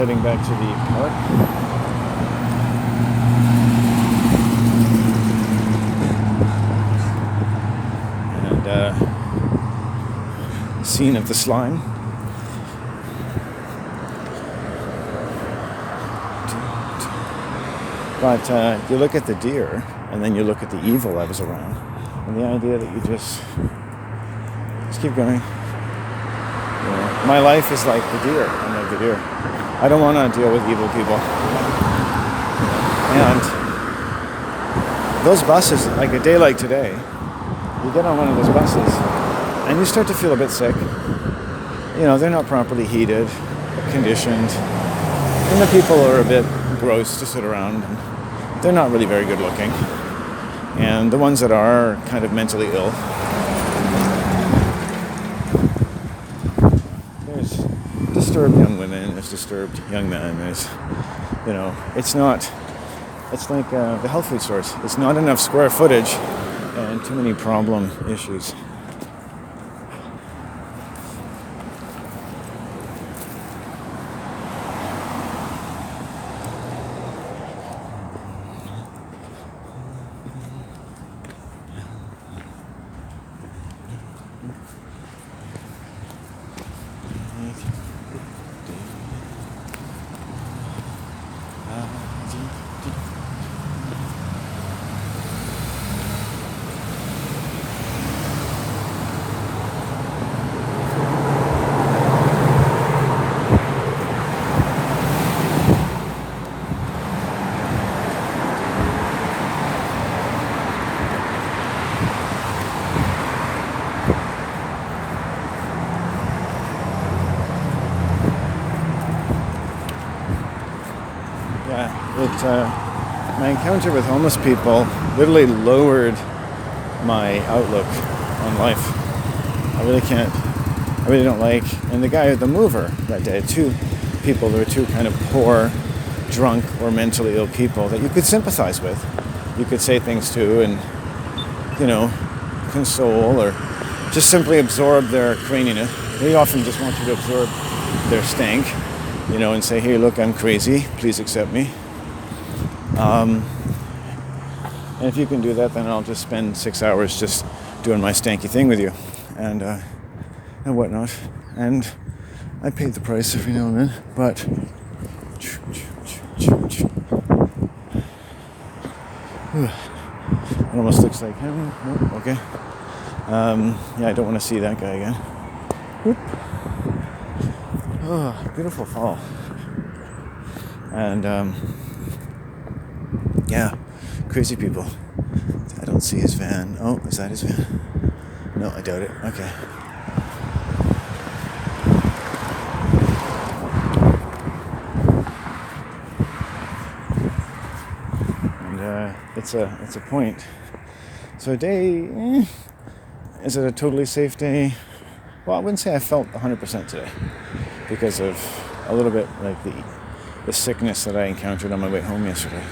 Heading back to the park. And scene of the slime. But you look at the deer, and then you look at the evil that was around, and the idea that you just keep going. My life is like the deer. I'm like the deer. I don't want to deal with evil people. And those buses, like a day like today, you get on one of those buses and you start to feel a bit sick. They're not properly heated, conditioned, and the people are a bit gross to sit around. And they're not really very good looking. And the ones that are kind of mentally ill. Disturbed young women, there's disturbed young men, there's, it's like the health food stores. It's not enough square footage and too many problem issues. My encounter with homeless people literally lowered my outlook on life. I really don't like, and the mover that day, two people, there were two kind of poor, drunk, or mentally ill people that you could sympathize with. You could say things to and, console or just simply absorb their craniness. They often just want you to absorb their stank, and say, hey, look, I'm crazy, please accept me. And if you can do that, then I'll just spend 6 hours just doing my stanky thing with you and whatnot. And I paid the price every now and then, but it almost looks like him. Oh, okay. Yeah, I don't want to see that guy again. Whoop. Oh, beautiful fall. And yeah, crazy people. I don't see his van. Oh, is that his van? No, I doubt it. Okay. And it's a point. So a day, is it a totally safe day? Well, I wouldn't say I felt 100% today because of a little bit like the sickness that I encountered on my way home yesterday.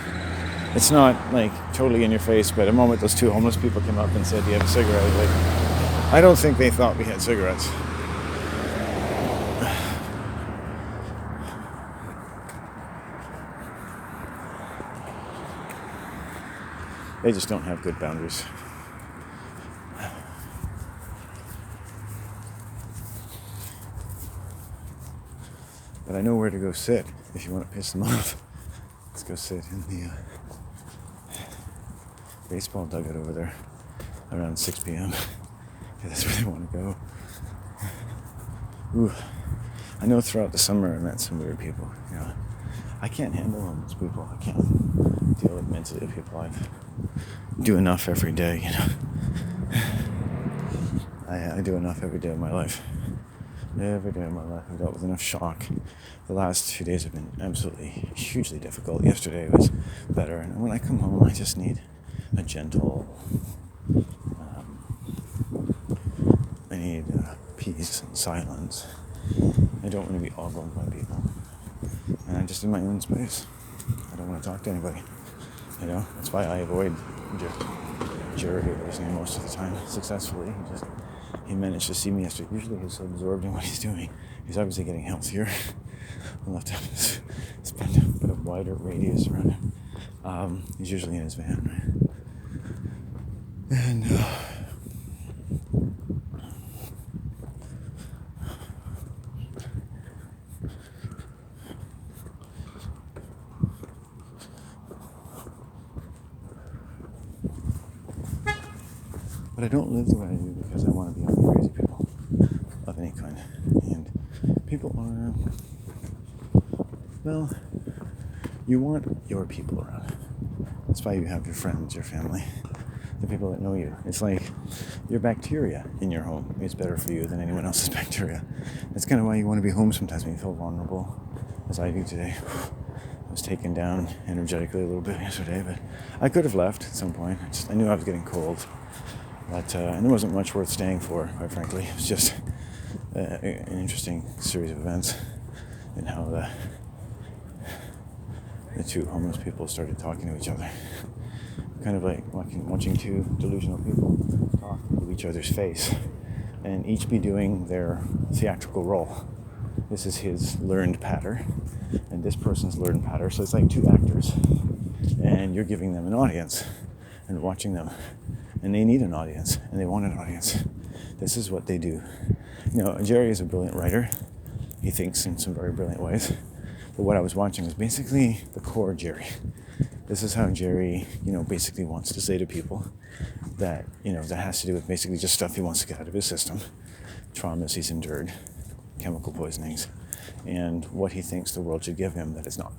It's not like totally in your face, but the moment those two homeless people came up and said, do you have a cigarette? I was like, I don't think they thought we had cigarettes. They just don't have good boundaries. But I know where to go sit if you want to piss them off. Let's go sit in the baseball dugout over there around 6 p.m. Yeah, that's where they want to go. Ooh. I know throughout the summer I met some weird people. I can't handle homeless people. I can't deal with mentally ill people. I do enough every day, I do enough every day of my life. Every day of my life I've dealt with enough shock. The last few days have been absolutely hugely difficult. Yesterday was better, and when I come home I just need a gentle, I need peace and silence. I don't want to be ogled by people, and I'm just in my own space. I don't want to talk to anybody. That's why I avoid Jerry, his name, most of the time, successfully. He managed to see me yesterday. Usually he's so absorbed in what he's doing. He's obviously getting healthier. I'll have to spend a bit of wider radius around him. He's usually in his van, right? And but I don't live the way I do because I want to be around crazy people of any kind. And people are, well, you want your people around. That's why you have your friends, your family, the people that know you. It's like your bacteria in your home is better for you than anyone else's bacteria. That's kind of why you want to be home sometimes when you feel vulnerable, as I do today. I was taken down energetically a little bit yesterday, but I could have left at some point. I knew I was getting cold. But and there wasn't much worth staying for, quite frankly. It was just an interesting series of events and how the two homeless people started talking to each other. Kind of like watching two delusional people talk to each other's face and each be doing their theatrical role. This is his learned patter and this person's learned patter. So it's like two actors and you're giving them an audience and watching them. And they need an audience, and they want an audience. This is what they do. Jerry is a brilliant writer. He thinks in some very brilliant ways. But what I was watching was basically the core Jerry. This is how Jerry, basically wants to say to people that, that has to do with basically just stuff he wants to get out of his system, traumas he's endured, chemical poisonings, and what he thinks the world should give him that is not.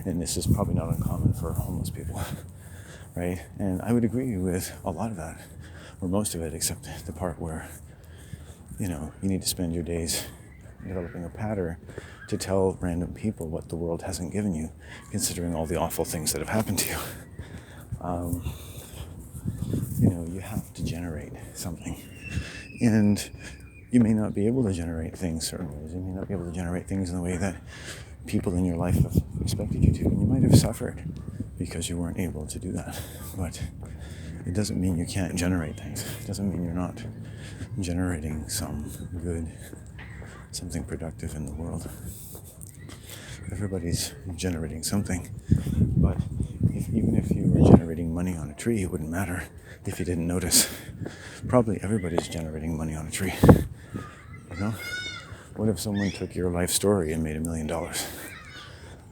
And this is probably not uncommon for homeless people. Right? And I would agree with a lot of that, or most of it, except the part where, you need to spend your days developing a pattern to tell random people what the world hasn't given you, considering all the awful things that have happened to you. You have to generate something. And you may not be able to generate things certain ways. You may not be able to generate things in the way that people in your life have expected you to. And you might have suffered because you weren't able to do that. But it doesn't mean you can't generate things. It doesn't mean you're not generating some good something productive in the world. Everybody's generating something, but even if you were generating money on a tree, it wouldn't matter if you didn't notice. Probably everybody's generating money on a tree. You know? What if someone took your life story and made $1 million?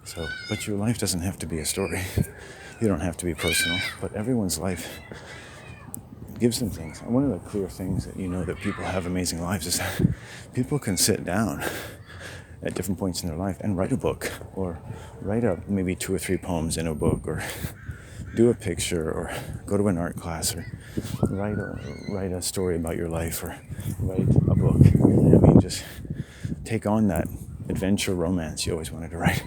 So, but your life doesn't have to be a story. You don't have to be personal, but everyone's life gives them things. And one of the clear things that you know that people have amazing lives is that people can sit down at different points in their life and write a book, or write up maybe 2 or 3 poems in a book, or do a picture, or go to an art class, or write a story about your life, or write a book. Really, I mean, just take on that adventure romance you always wanted to write.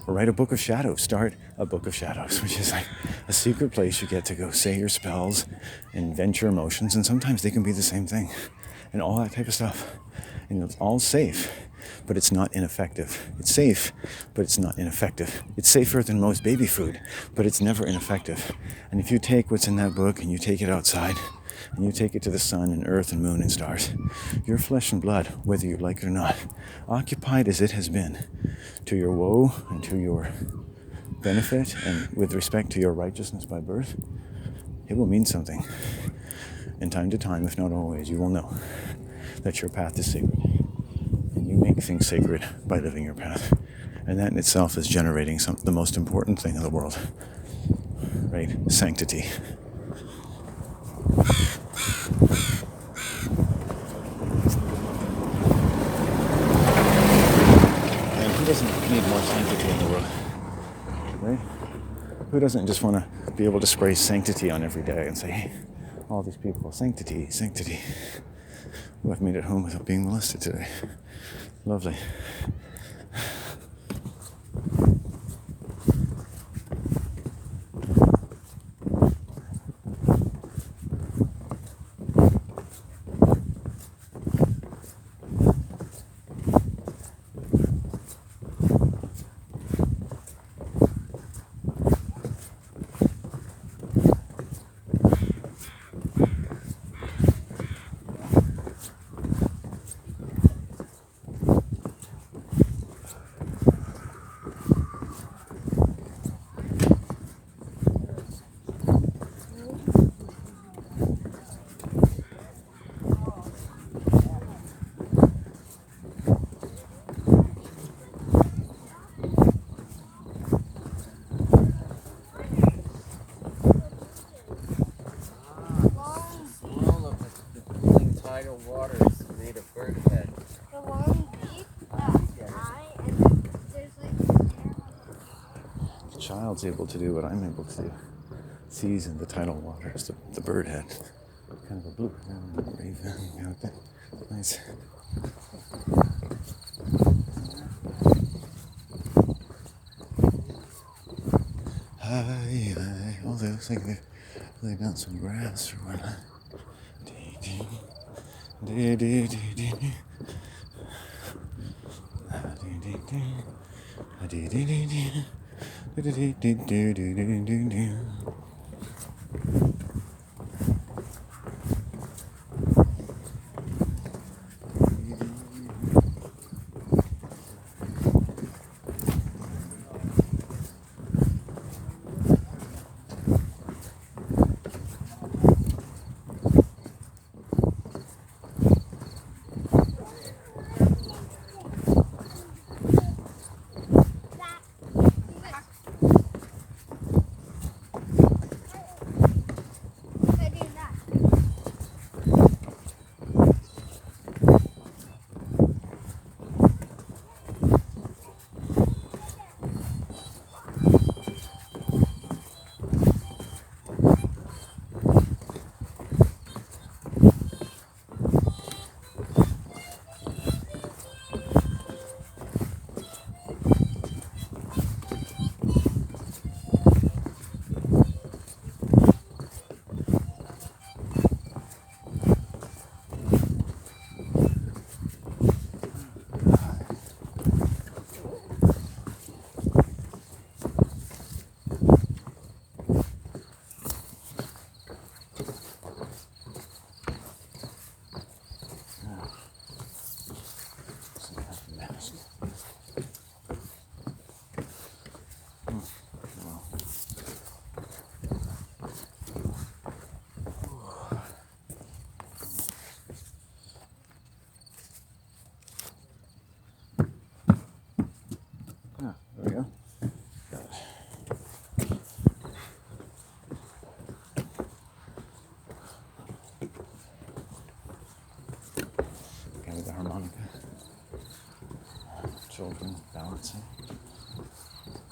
Or write a book of shadows. Start a book of shadows, which is like a secret place you get to go say your spells and vent your emotions, and sometimes they can be the same thing, and all that type of stuff. And it's all safe, but it's not ineffective. It's safe, but it's not ineffective. It's safer than most baby food, but it's never ineffective. And if you take what's in that book and you take it outside, and you take it to the sun and earth and moon and stars, your flesh and blood, whether you like it or not, occupied as it has been, to your woe and to your benefit and with respect to your righteousness by birth, it will mean something. And time to time, if not always, you will know that your path is sacred. And you make things sacred by living your path. And that in itself is generating the most important thing in the world, right? Sanctity. And who doesn't need more sanctity in the world, right? Who doesn't just want to be able to spray sanctity on every day and say, hey, all these people, sanctity, sanctity. Ooh, I've made it home without being molested today. Lovely. Tidal water is made of bird head. The long beak, eye, and then there's like... The child's able to do what I'm able to do. Sees in the tidal waters, the bird head. Kind of a blue raven out there. Nice. Hi, hi. Oh, they look like they've laid down some grass or whatnot.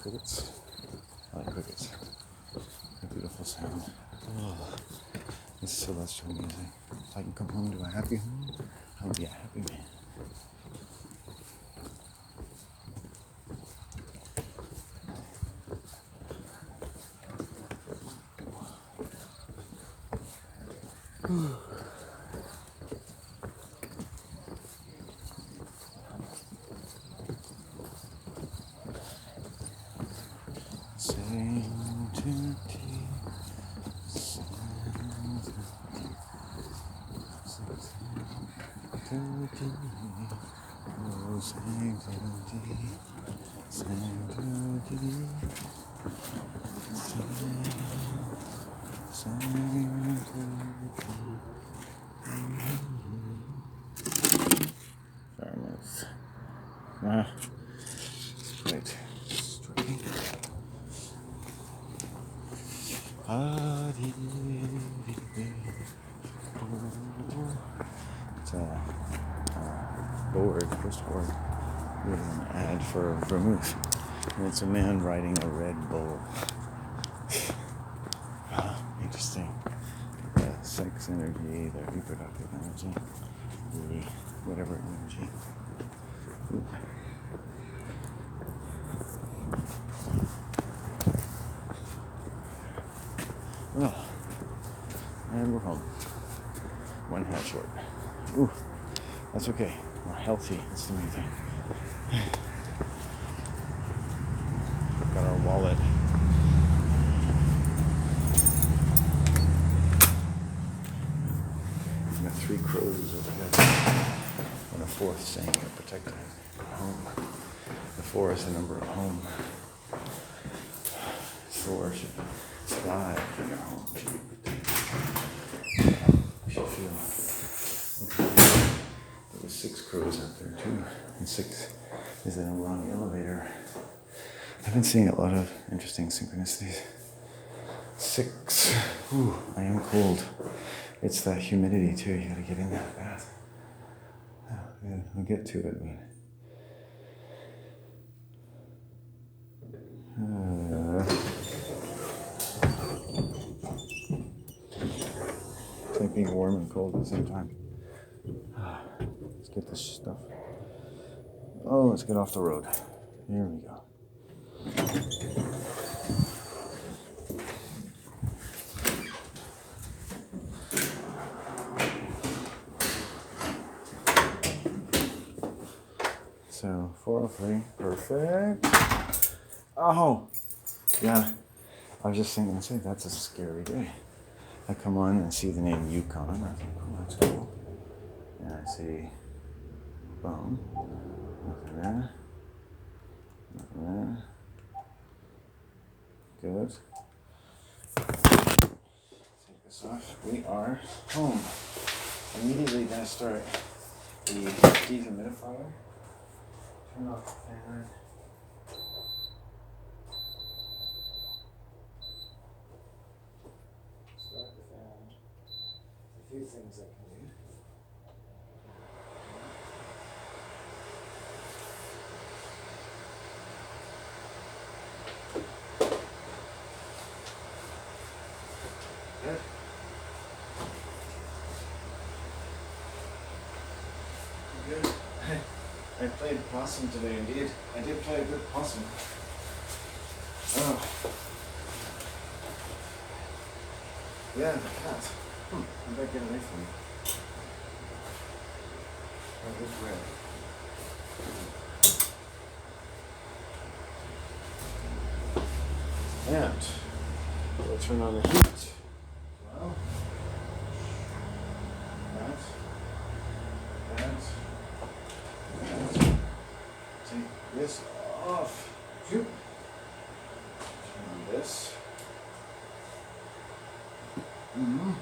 crickets. I like crickets. A beautiful sound. Oh, this celestial music. If I can come home to a happy home, I'll be a happy man. Sing to tea, sing to tea, oh sing to tea, sing to tea, sing to tea. Very nice. Ah, great. Striking. It's a board, first board, with an ad for vermouth. And it's a man riding a red bull. Interesting. The sex energy, the reproductive energy, the whatever energy. Ooh. Well, and we're home. One hat short. Ooh, that's okay. We're healthy. That's the main thing. Got our wallet. We got 3 crows overhead. And a 4th saying to protect home. The 4 is the number of home. 4 should fly for your home. Should feel. There was 6 crows out there too. And 6 is the number on the elevator. I've been seeing a lot of interesting synchronicities. 6. Ooh, I am cold. It's that humidity too. You gotta get in that bath. Yeah, we'll get to it. It's like being warm and cold at the same time. Let's get this stuff. Oh, let's get off the road. Here we go. So 403, perfect. Oh, yeah. I was just thinking, say that's a scary day. I come on and see the name Yukon. I think, oh, that's cool. And I see, boom, nothing there, nothing there. Good. Take this off. We are home. Immediately gonna start the dehumidifier. Turn off the fan. Start the fan. A few things I can do. Good. Good. I played possum today, indeed. I did play a good possum. Oh. Yeah, the cat. I better get away from me. Oh, this red. And we'll turn on the heat. Well, that. Take this off. Phew. Turn on this. Mm-hmm.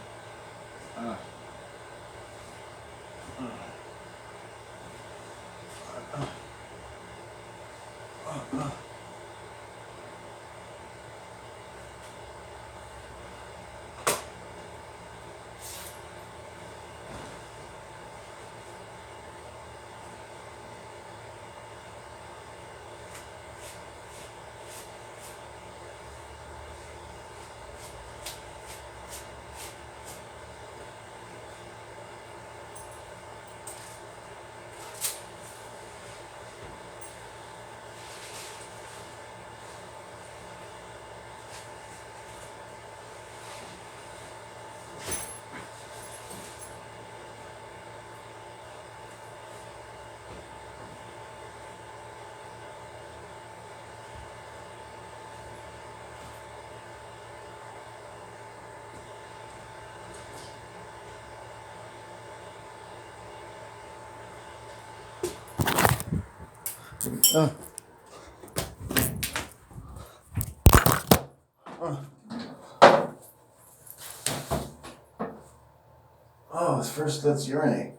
Oh, first let's urinate.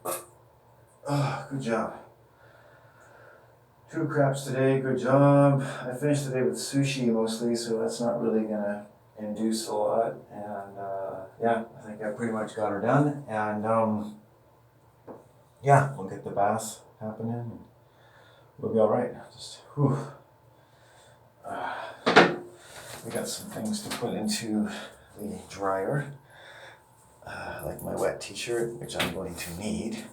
Oh, good job. 2 craps today, good job. I finished the day with sushi mostly, so that's not really gonna induce a lot. And yeah, I think I pretty much got her done. And yeah, we'll get the bath happening and we'll be all right. Just, whew. We got some things to put into the dryer, like my wet t-shirt, which I'm going to need.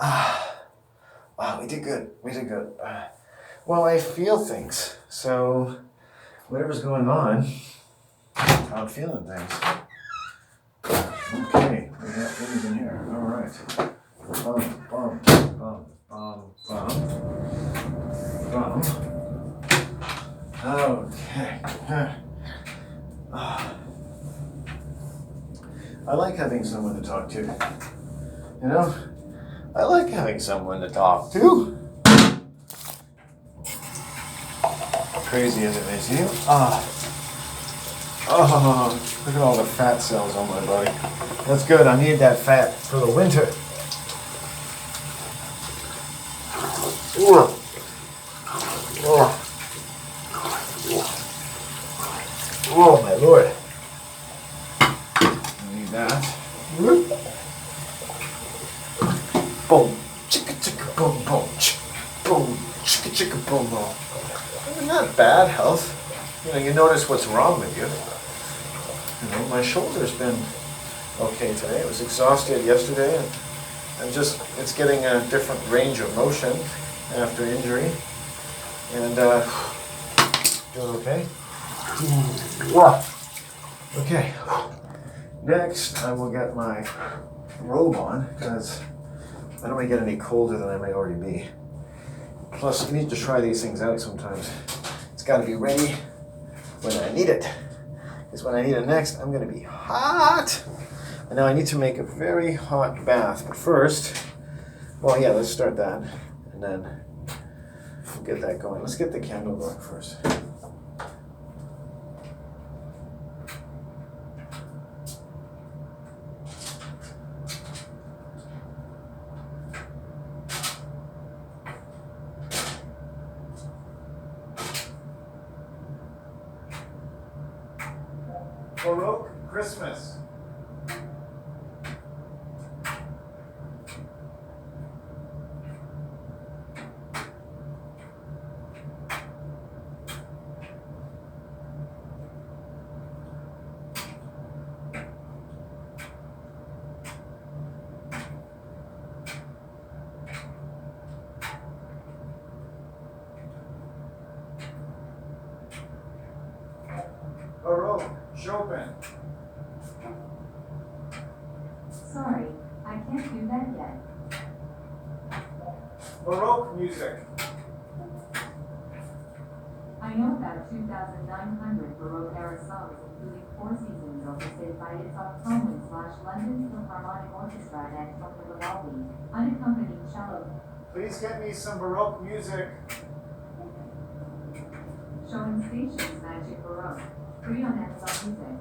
Wow, we did good. We did good. Well, I feel things. So, whatever's going on, I'm feeling things. Okay, we got things in here. All right. Bum, bum, bum, bum, bum, bum. Okay. I like having someone to talk to. You know? I like having someone to talk to. Crazy as it may seem. Oh, look at all the fat cells on my body. That's good. I need that fat for the winter. Oh, oh my Lord. I need that. Boom, chicka chicka boom boom, boom, chicka chicka boom boom. Not bad health. You know, you notice what's wrong with you. You know, my shoulder's been okay today. I was exhausted yesterday, and it's getting a different range of motion after injury. And doing okay. Okay. Next, I will get my robe on because I don't want to get any colder than I may already be. Plus, you need to try these things out sometimes. It's got to be ready when I need it. Because when I need it next, I'm going to be hot. And now I need to make a very hot bath. But first, well, yeah, let's start that. And then we'll get that going. Let's get the candle going first. Baroque Christmas. Baroque Chopin. Sorry, I can't do that yet. Baroque music. I know about 2,900 Baroque era songs, including Four Seasons orchestrated by Itzhak Perlman/London Philharmonic Orchestra and Antonio Vivaldi, unaccompanied cello. Please get me some Baroque music. Showing Stations Magic Baroque, free on Amazon Music.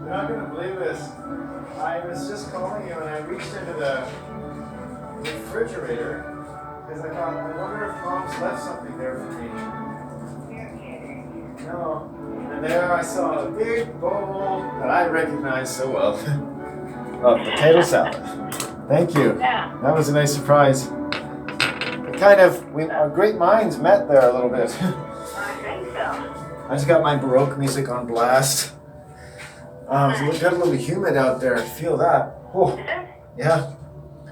You're not going to believe this. I was just calling you and I reached into the refrigerator because I thought, I wonder if Mom's left something there for me. No. And there I saw a big bowl that I recognize so well of potato salad. Thank you. Yeah. That was a nice surprise. Our great minds met there a little bit. I think so. I just got my Baroque music on blast. It got a little humid out there. Feel that? Oh, Is it? yeah.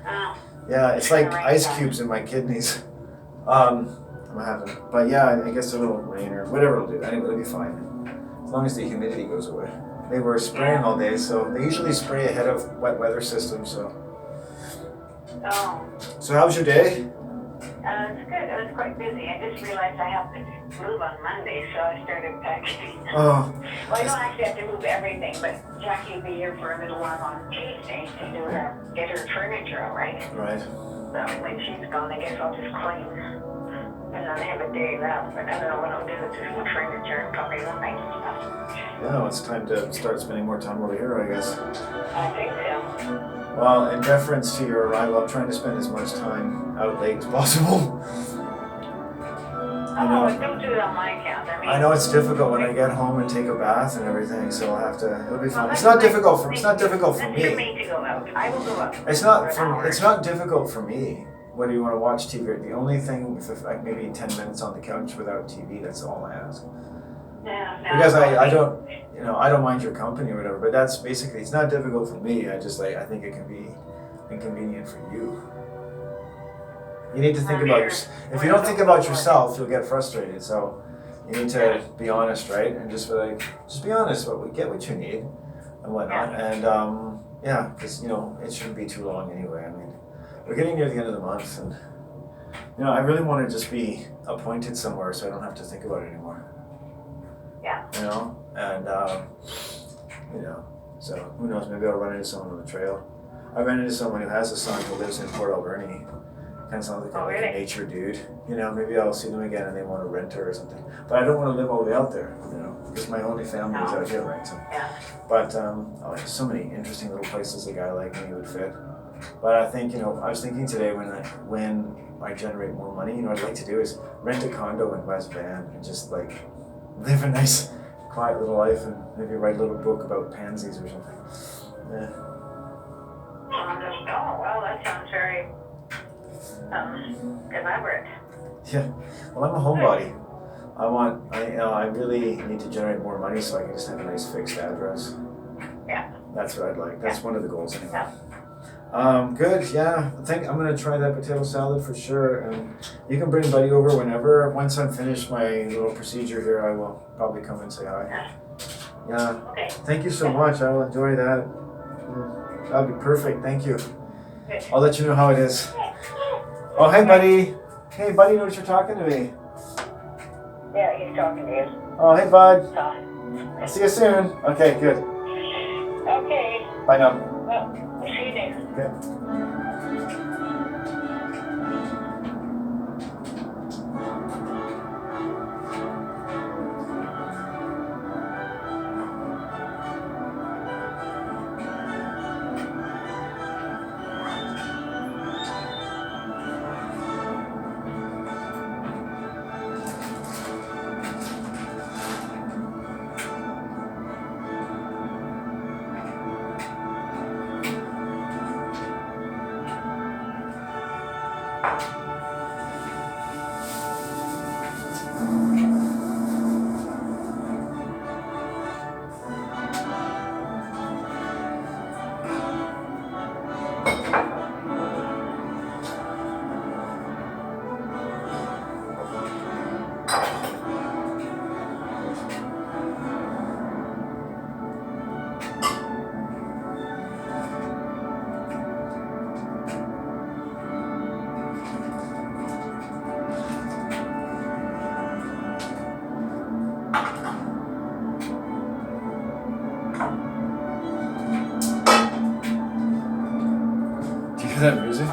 Oh. Yeah, it's like ice cubes in my kidneys. I'm having, but yeah, I guess a little rain or whatever it'll do. Anyway, it'll be fine. As long as the humidity goes away. They were spraying all day, so they usually spray ahead of wet weather systems. Oh. So how was your day? It's good. I was quite busy. I just realized I have to move on Monday, so I started packing. Oh, Well, I don't actually have to move everything, but Jackie will be here for a little while on Tuesday to get her furniture all right. right. So when she's gone, I guess I'll just clean. And then I have a day left, but I don't know what I'll do with this new furniture and probably the nice stuff. Yeah, it's time to start spending more time over here, I guess. I think so. Well, in deference to your arrival, I'm trying to spend as much time out late as possible. Oh, don't do it on my account. I know it's difficult when I get home and take a bath and everything, so I'll have to. It'll be fun. Well, It's not difficult for. that's It's not difficult for That's your me. mate to go out. I will go out. It's not for an for. hour. It's not difficult for me. Whether you want to watch TV, the only thing if like maybe 10 minutes on the couch without TV. That's all I ask. Yeah, no, Because I don't, I don't mind your company or whatever. But that's basically. It's not difficult for me. I just I think it can be inconvenient for you. You need to think about yourself. If you don't think about yourself, you'll get frustrated. So you need to be honest, right? And just be honest. Get what you need and whatnot. And yeah, because it shouldn't be too long anyway. I mean, we're getting near the end of the month, and I really want to just be appointed somewhere so I don't have to think about it anymore. Yeah. And so who knows? Maybe I'll run into someone on the trail. I ran into someone who has a son who lives in Port Alberni. Kind of sounds like, like a nature dude. Maybe I'll see them again and they want to rent her or something. But I don't want to live all the way out there, because my only family is out here, right? So, Yeah. but there's so many interesting little places a guy like me would fit. But I think, I was thinking today when I generate more money, what I'd like to do is rent a condo in West Van and just live a nice, quiet little life and maybe write a little book about pansies or something. Yeah. Oh, well, that sounds very elaborate. Yeah. Well, I'm a homebody. I really need to generate more money so I can just have a nice fixed address. Yeah. That's what I'd like. That's one of the goals anyway. Yeah. Good. Yeah. I think I'm gonna try that potato salad for sure. And you can bring Buddy over whenever. Once I'm finished my little procedure here, I will probably come and say hi. Yeah. Okay. Thank you so much. I will enjoy that. That'd be perfect. Thank you. Good. I'll let you know how it is. Oh, hey, Buddy. Hey, Buddy, notice you're talking to me. Yeah, he's talking to you. Oh, hey, bud. So, I'll see you soon. Okay, good. okay. Bye now. Well, see you later. Okay. Hear that music?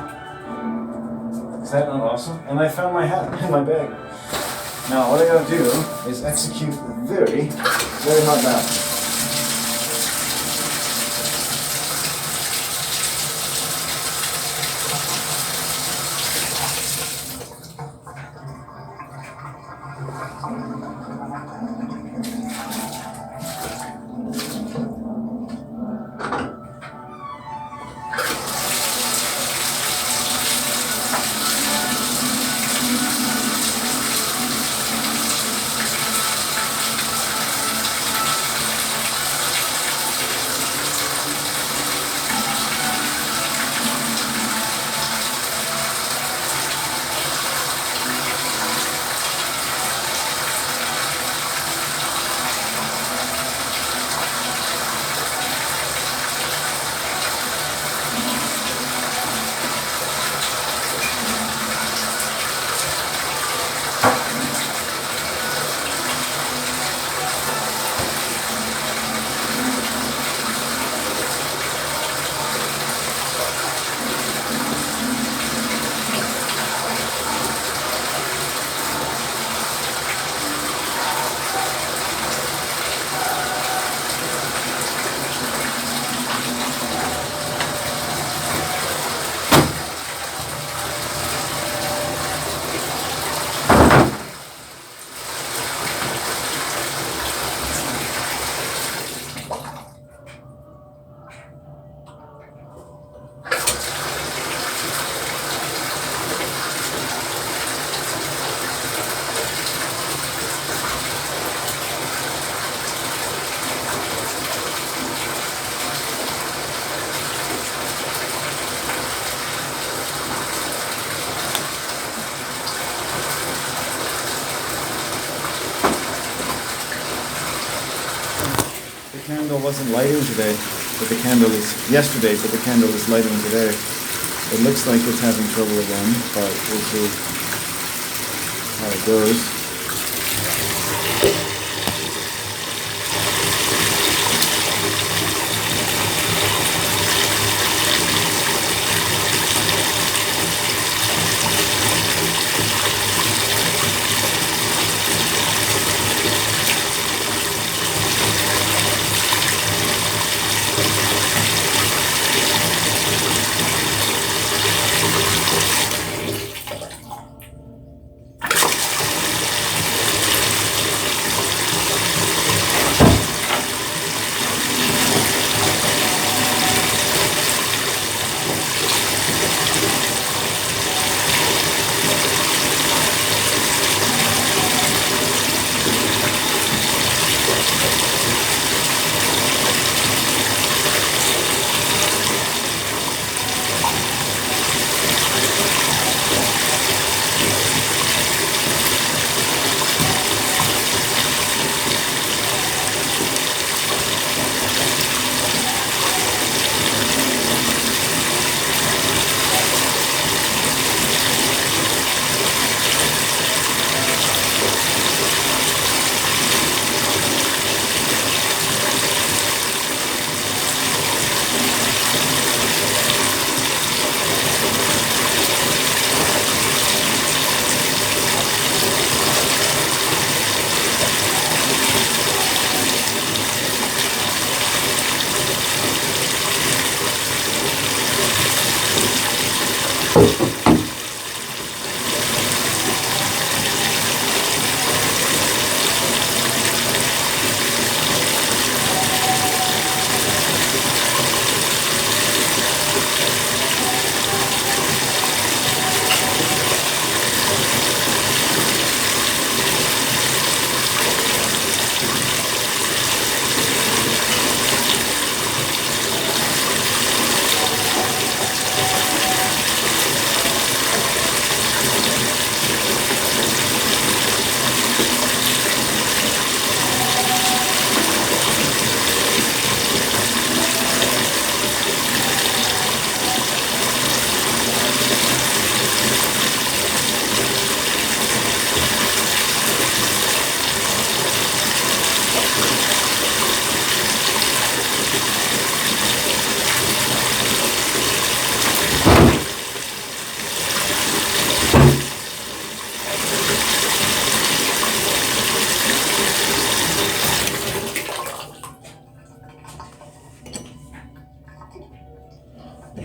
Is that not awesome? And I found my hat in my bag. Now what I gotta do is execute a very, very hot bath. candle wasn't lighting today, but the candle is yesterday, but the candle is lighting today. It looks like it's having trouble again, but we'll see how it goes.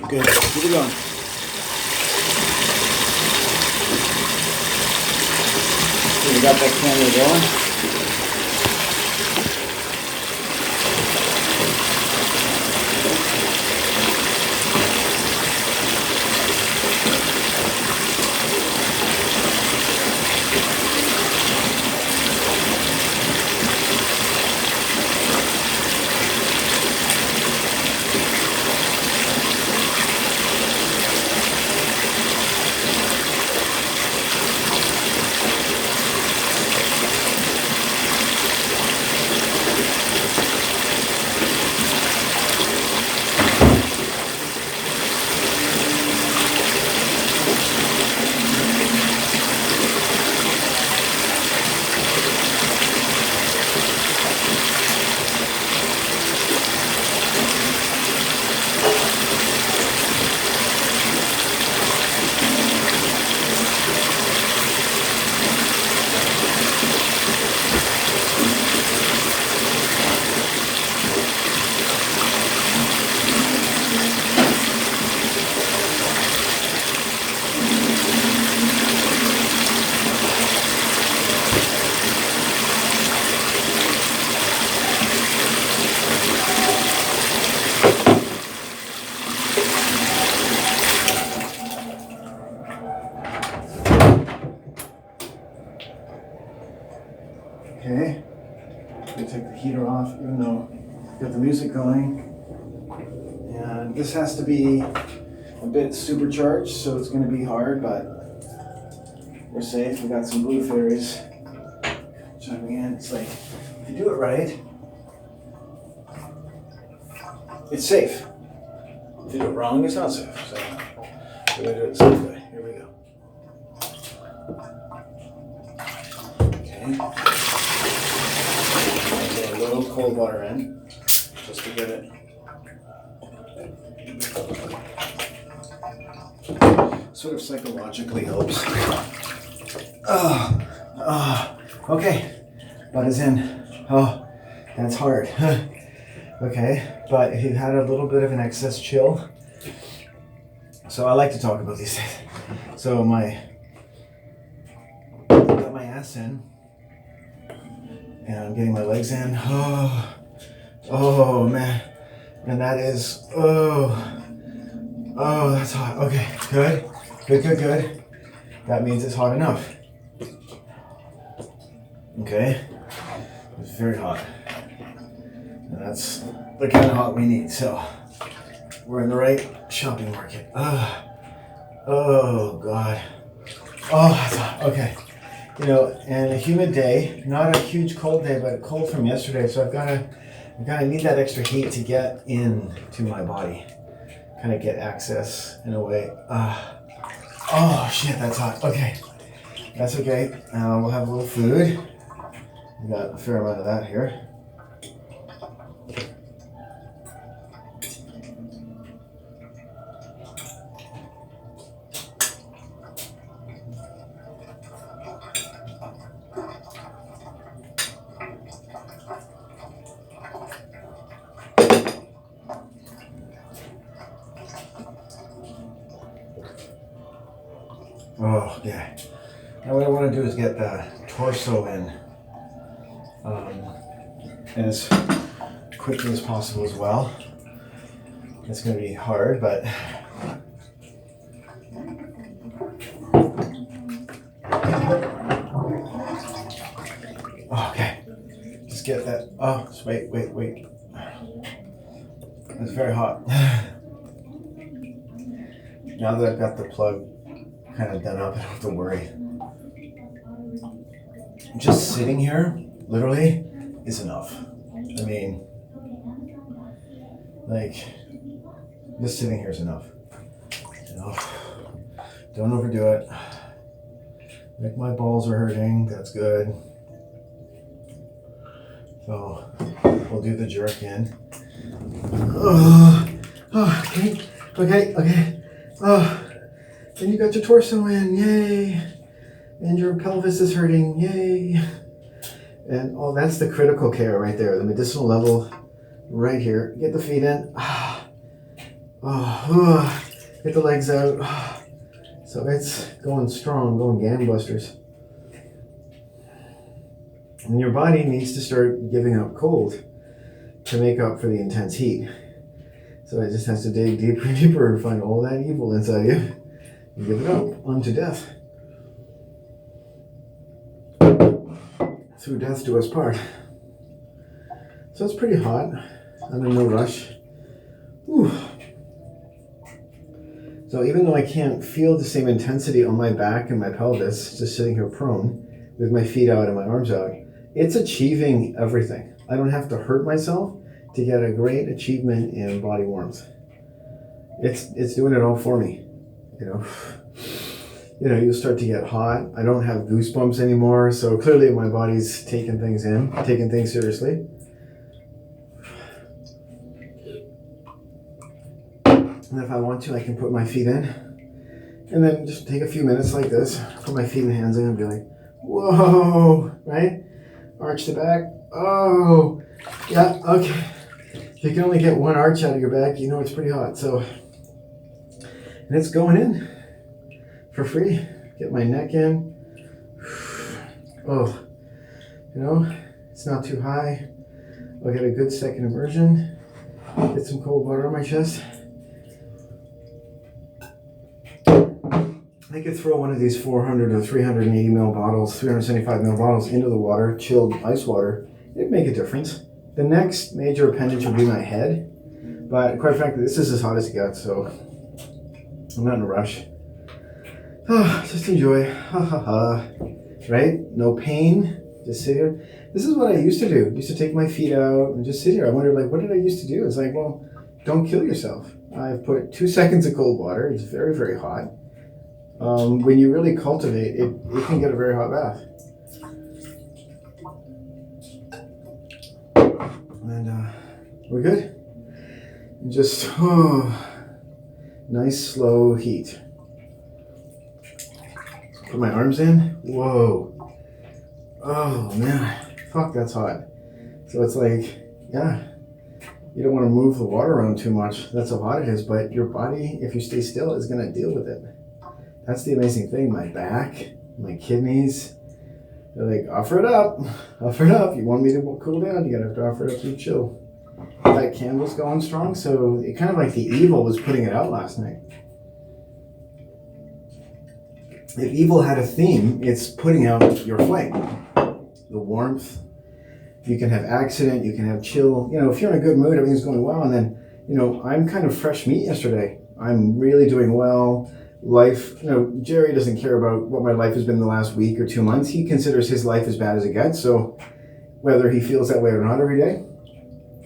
Good. Keep it going. So we got that camera going. Okay, we take the heater off, even though we got the music going. And this has to be a bit supercharged, so it's going to be hard, but we're safe. We got some blue fairies chiming in. It's like, if you do it right, it's safe. If you do it wrong, it's not safe. So we're gonna do it the safe way. Here we go. Okay. Put a little cold water in, just to get it. Sort of psychologically helps. Okay. Butt is in. Oh, that's hard. Okay, but if you've had a little bit of an excess chill, so I like to talk about these things. So got my ass in, and I'm getting my legs in. Oh man, and that is that's hot. Okay, good. That means it's hot enough. Okay, it's very hot. And that's the kind of hot we need, so we're in the right shopping market. Oh God. Oh, that's hot. Okay. You know, and a humid day, not a huge cold day, but a cold from yesterday, so I gotta need that extra heat to get into my body. Kind of get access in a way. Oh shit, that's hot. Okay. That's okay. We'll have a little food. We got a fair amount of that here. Oh, yeah. Now what I want to do is get the torso in as quickly as possible as well. It's going to be hard, but okay. Just get that. Oh, just wait. It's very hot. Now that I've got the plug kind of done up, I don't have to worry. Just sitting here, literally, is enough. I mean, like, just sitting here is enough. You know, don't overdo it. Like, my balls are hurting, that's good. So, we'll do the jerk in. Okay. And you got your torso in, yay! And your pelvis is hurting, yay! And that's the critical care right there, the medicinal level right here. Get the feet in. Get the legs out. So it's going strong, going gangbusters. And your body needs to start giving up cold to make up for the intense heat. So it just has to dig deeper and deeper and find all that evil inside you and give it up unto death. Through death do us part. So it's pretty hot. I'm in no rush. Whew. So even though I can't feel the same intensity on my back and my pelvis, just sitting here prone with my feet out and my arms out, it's achieving everything. I don't have to hurt myself to get a great achievement in body warmth. It's doing it all for me. You know, you start to get hot. I don't have goosebumps anymore, so clearly my body's taking things in, taking things seriously. And if I want to, I can put my feet in, and then just take a few minutes like this, put my feet and hands in and be like, whoa, right? Arch the back. Oh, yeah, okay. If you can only get one arch out of your back, you know it's pretty hot. So, and it's going in for free. Get my neck in. Oh, it's not too high. I'll get a good second immersion. Get some cold water on my chest. I could throw one of these 400 or 380 ml bottles, 375 ml bottles into the water, chilled ice water. It'd make a difference. The next major appendage would be my head, but quite frankly, this is as hot as it gets, so I'm not in a rush. Just enjoy. Right? No pain. Just sit here. This is what I used to do. I used to take my feet out and just sit here. I wondered, what did I used to do? It's like, well, don't kill yourself. I've put 2 seconds of cold water. It's very, very hot. When you really cultivate it, it can get a very hot bath. And we're good. Just nice slow heat. Put my arms in. Whoa. Oh man. Fuck, that's hot. So it's like, yeah, you don't want to move the water around too much. That's how hot it is. But your body, if you stay still, is going to deal with it. That's the amazing thing. My back, my kidneys, they're like, offer it up. Offer it up. You want me to cool down? You gotta have to offer it up to chill. That candle's going strong. So it kind of like the evil was putting it out last night. If evil had a theme, it's putting out your flame. The warmth. You can have accident, you can have chill. You know, if you're in a good mood, everything's going well. And then, you know, I'm kind of fresh meat yesterday. I'm really doing well. Life, you know, Jerry doesn't care about what my life has been the last week or 2 months. He considers his life as bad as it gets. So whether he feels that way or not every day,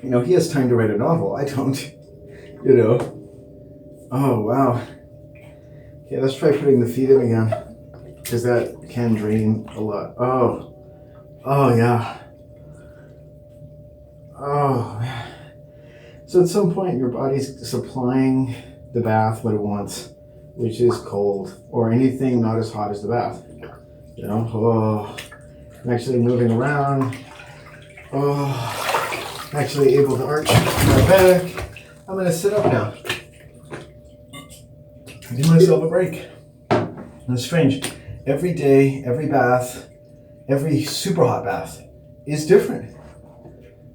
you know, he has time to write a novel. I don't, you know. Oh, wow. Okay, let's try putting the feet in again, because that can drain a lot. Oh yeah. Oh man. So at some point your body's supplying the bath what it wants, which is cold or anything not as hot as the bath. You know, I'm actually moving around. I'm actually able to arch my back. I'm gonna sit up now. Give myself a break. That's strange. Every day, every bath, every super hot bath is different,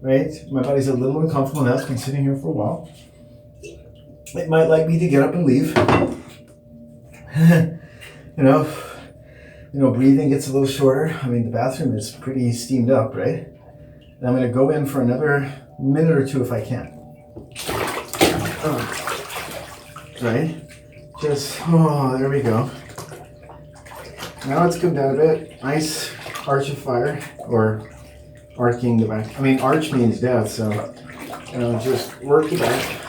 right? My body's a little uncomfortable now. It's been sitting here for a while. It might like me to get up and leave. you know, breathing gets a little shorter. I mean, the bathroom is pretty steamed up, right? And I'm going to go in for another minute or two if I can. Right? Just, there we go. Now let's come down a bit. Nice arch of fire, or arcing the back. I mean, arch means death, so, you know, just work the back.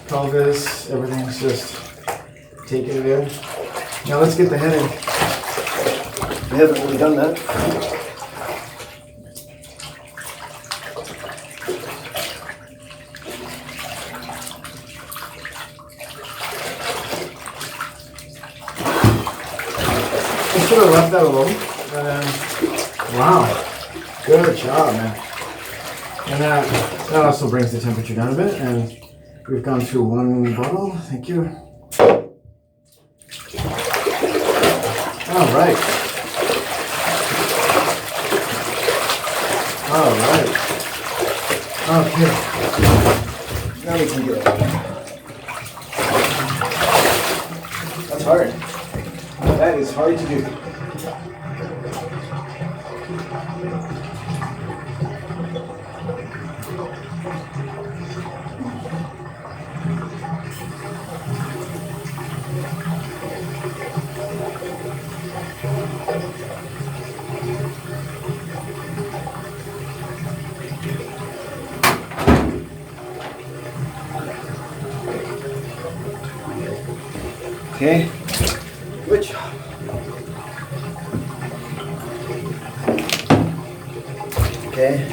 Pelvis, everything's just taking it in. Now let's get the head in. We haven't really done that. I should have left that alone. Wow, good job, man. And that also brings the temperature down a bit, and we've gone through one bottle. Thank you. All right. Okay. Now we can get it. That's hard. That is hard to do. Okay, good job. Okay.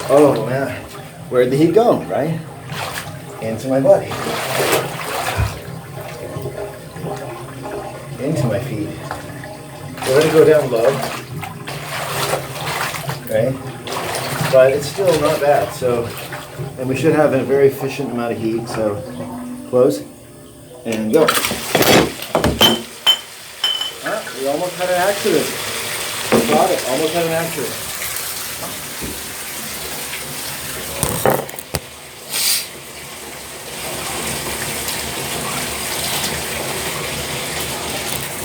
Oh man, where'd the heat go, right? Into my body. Into my feet. We're gonna go down low. Okay. But it's still not bad, so, and we should have a very efficient amount of heat, so close and go. We almost had an accident. Got it, almost had an accident.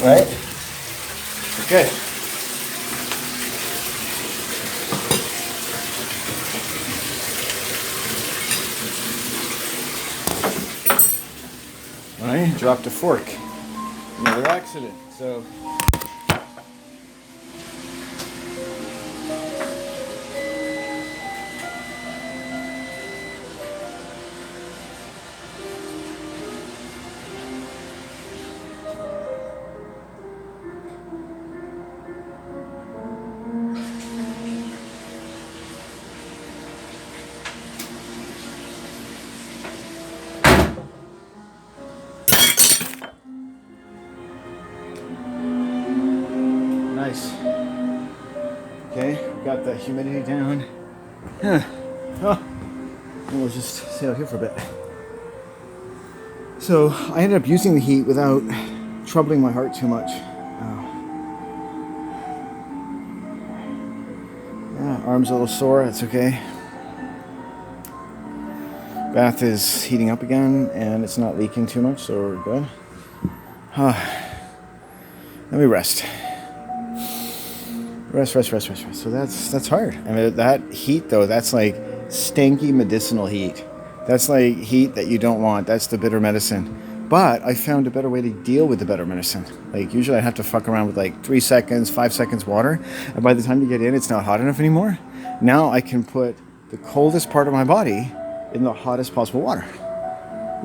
Right? Okay. All right, dropped a fork. Another accident, so. Nice. Okay, got the humidity down. Oh, and we'll just stay out here for a bit. So I ended up using the heat without troubling my heart too much. Yeah, arm's a little sore, that's okay. Bath is heating up again and it's not leaking too much, so we're good. Let me rest. Rest. So that's hard. I mean, that heat though, that's like stanky medicinal heat. That's like heat that you don't want. That's the bitter medicine. But I found a better way to deal with the bitter medicine. Like usually I have to fuck around with like 3 seconds, 5 seconds water. And by the time you get in, it's not hot enough anymore. Now I can put the coldest part of my body in the hottest possible water.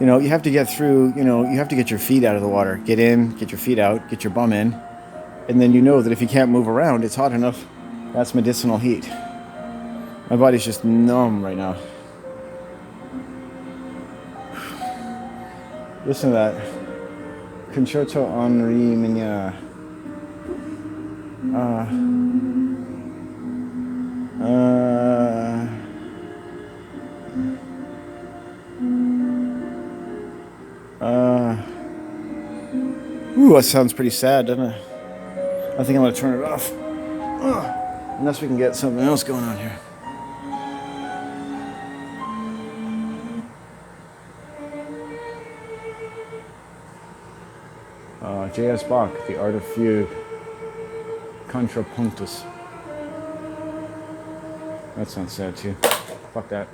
You know, you have to get through, you have to get your feet out of the water. Get in, get your feet out, get your bum in. And then you know that if you can't move around, it's hot enough. That's medicinal heat. My body's just numb right now. Listen to that. Concerto en Re mineur. Ooh, that sounds pretty sad, doesn't it? I think I'm gonna turn it off. Unless we can get something else going on here. J.S. Bach, The Art of Fugue, Contrapuntus. That sounds sad too. Fuck that.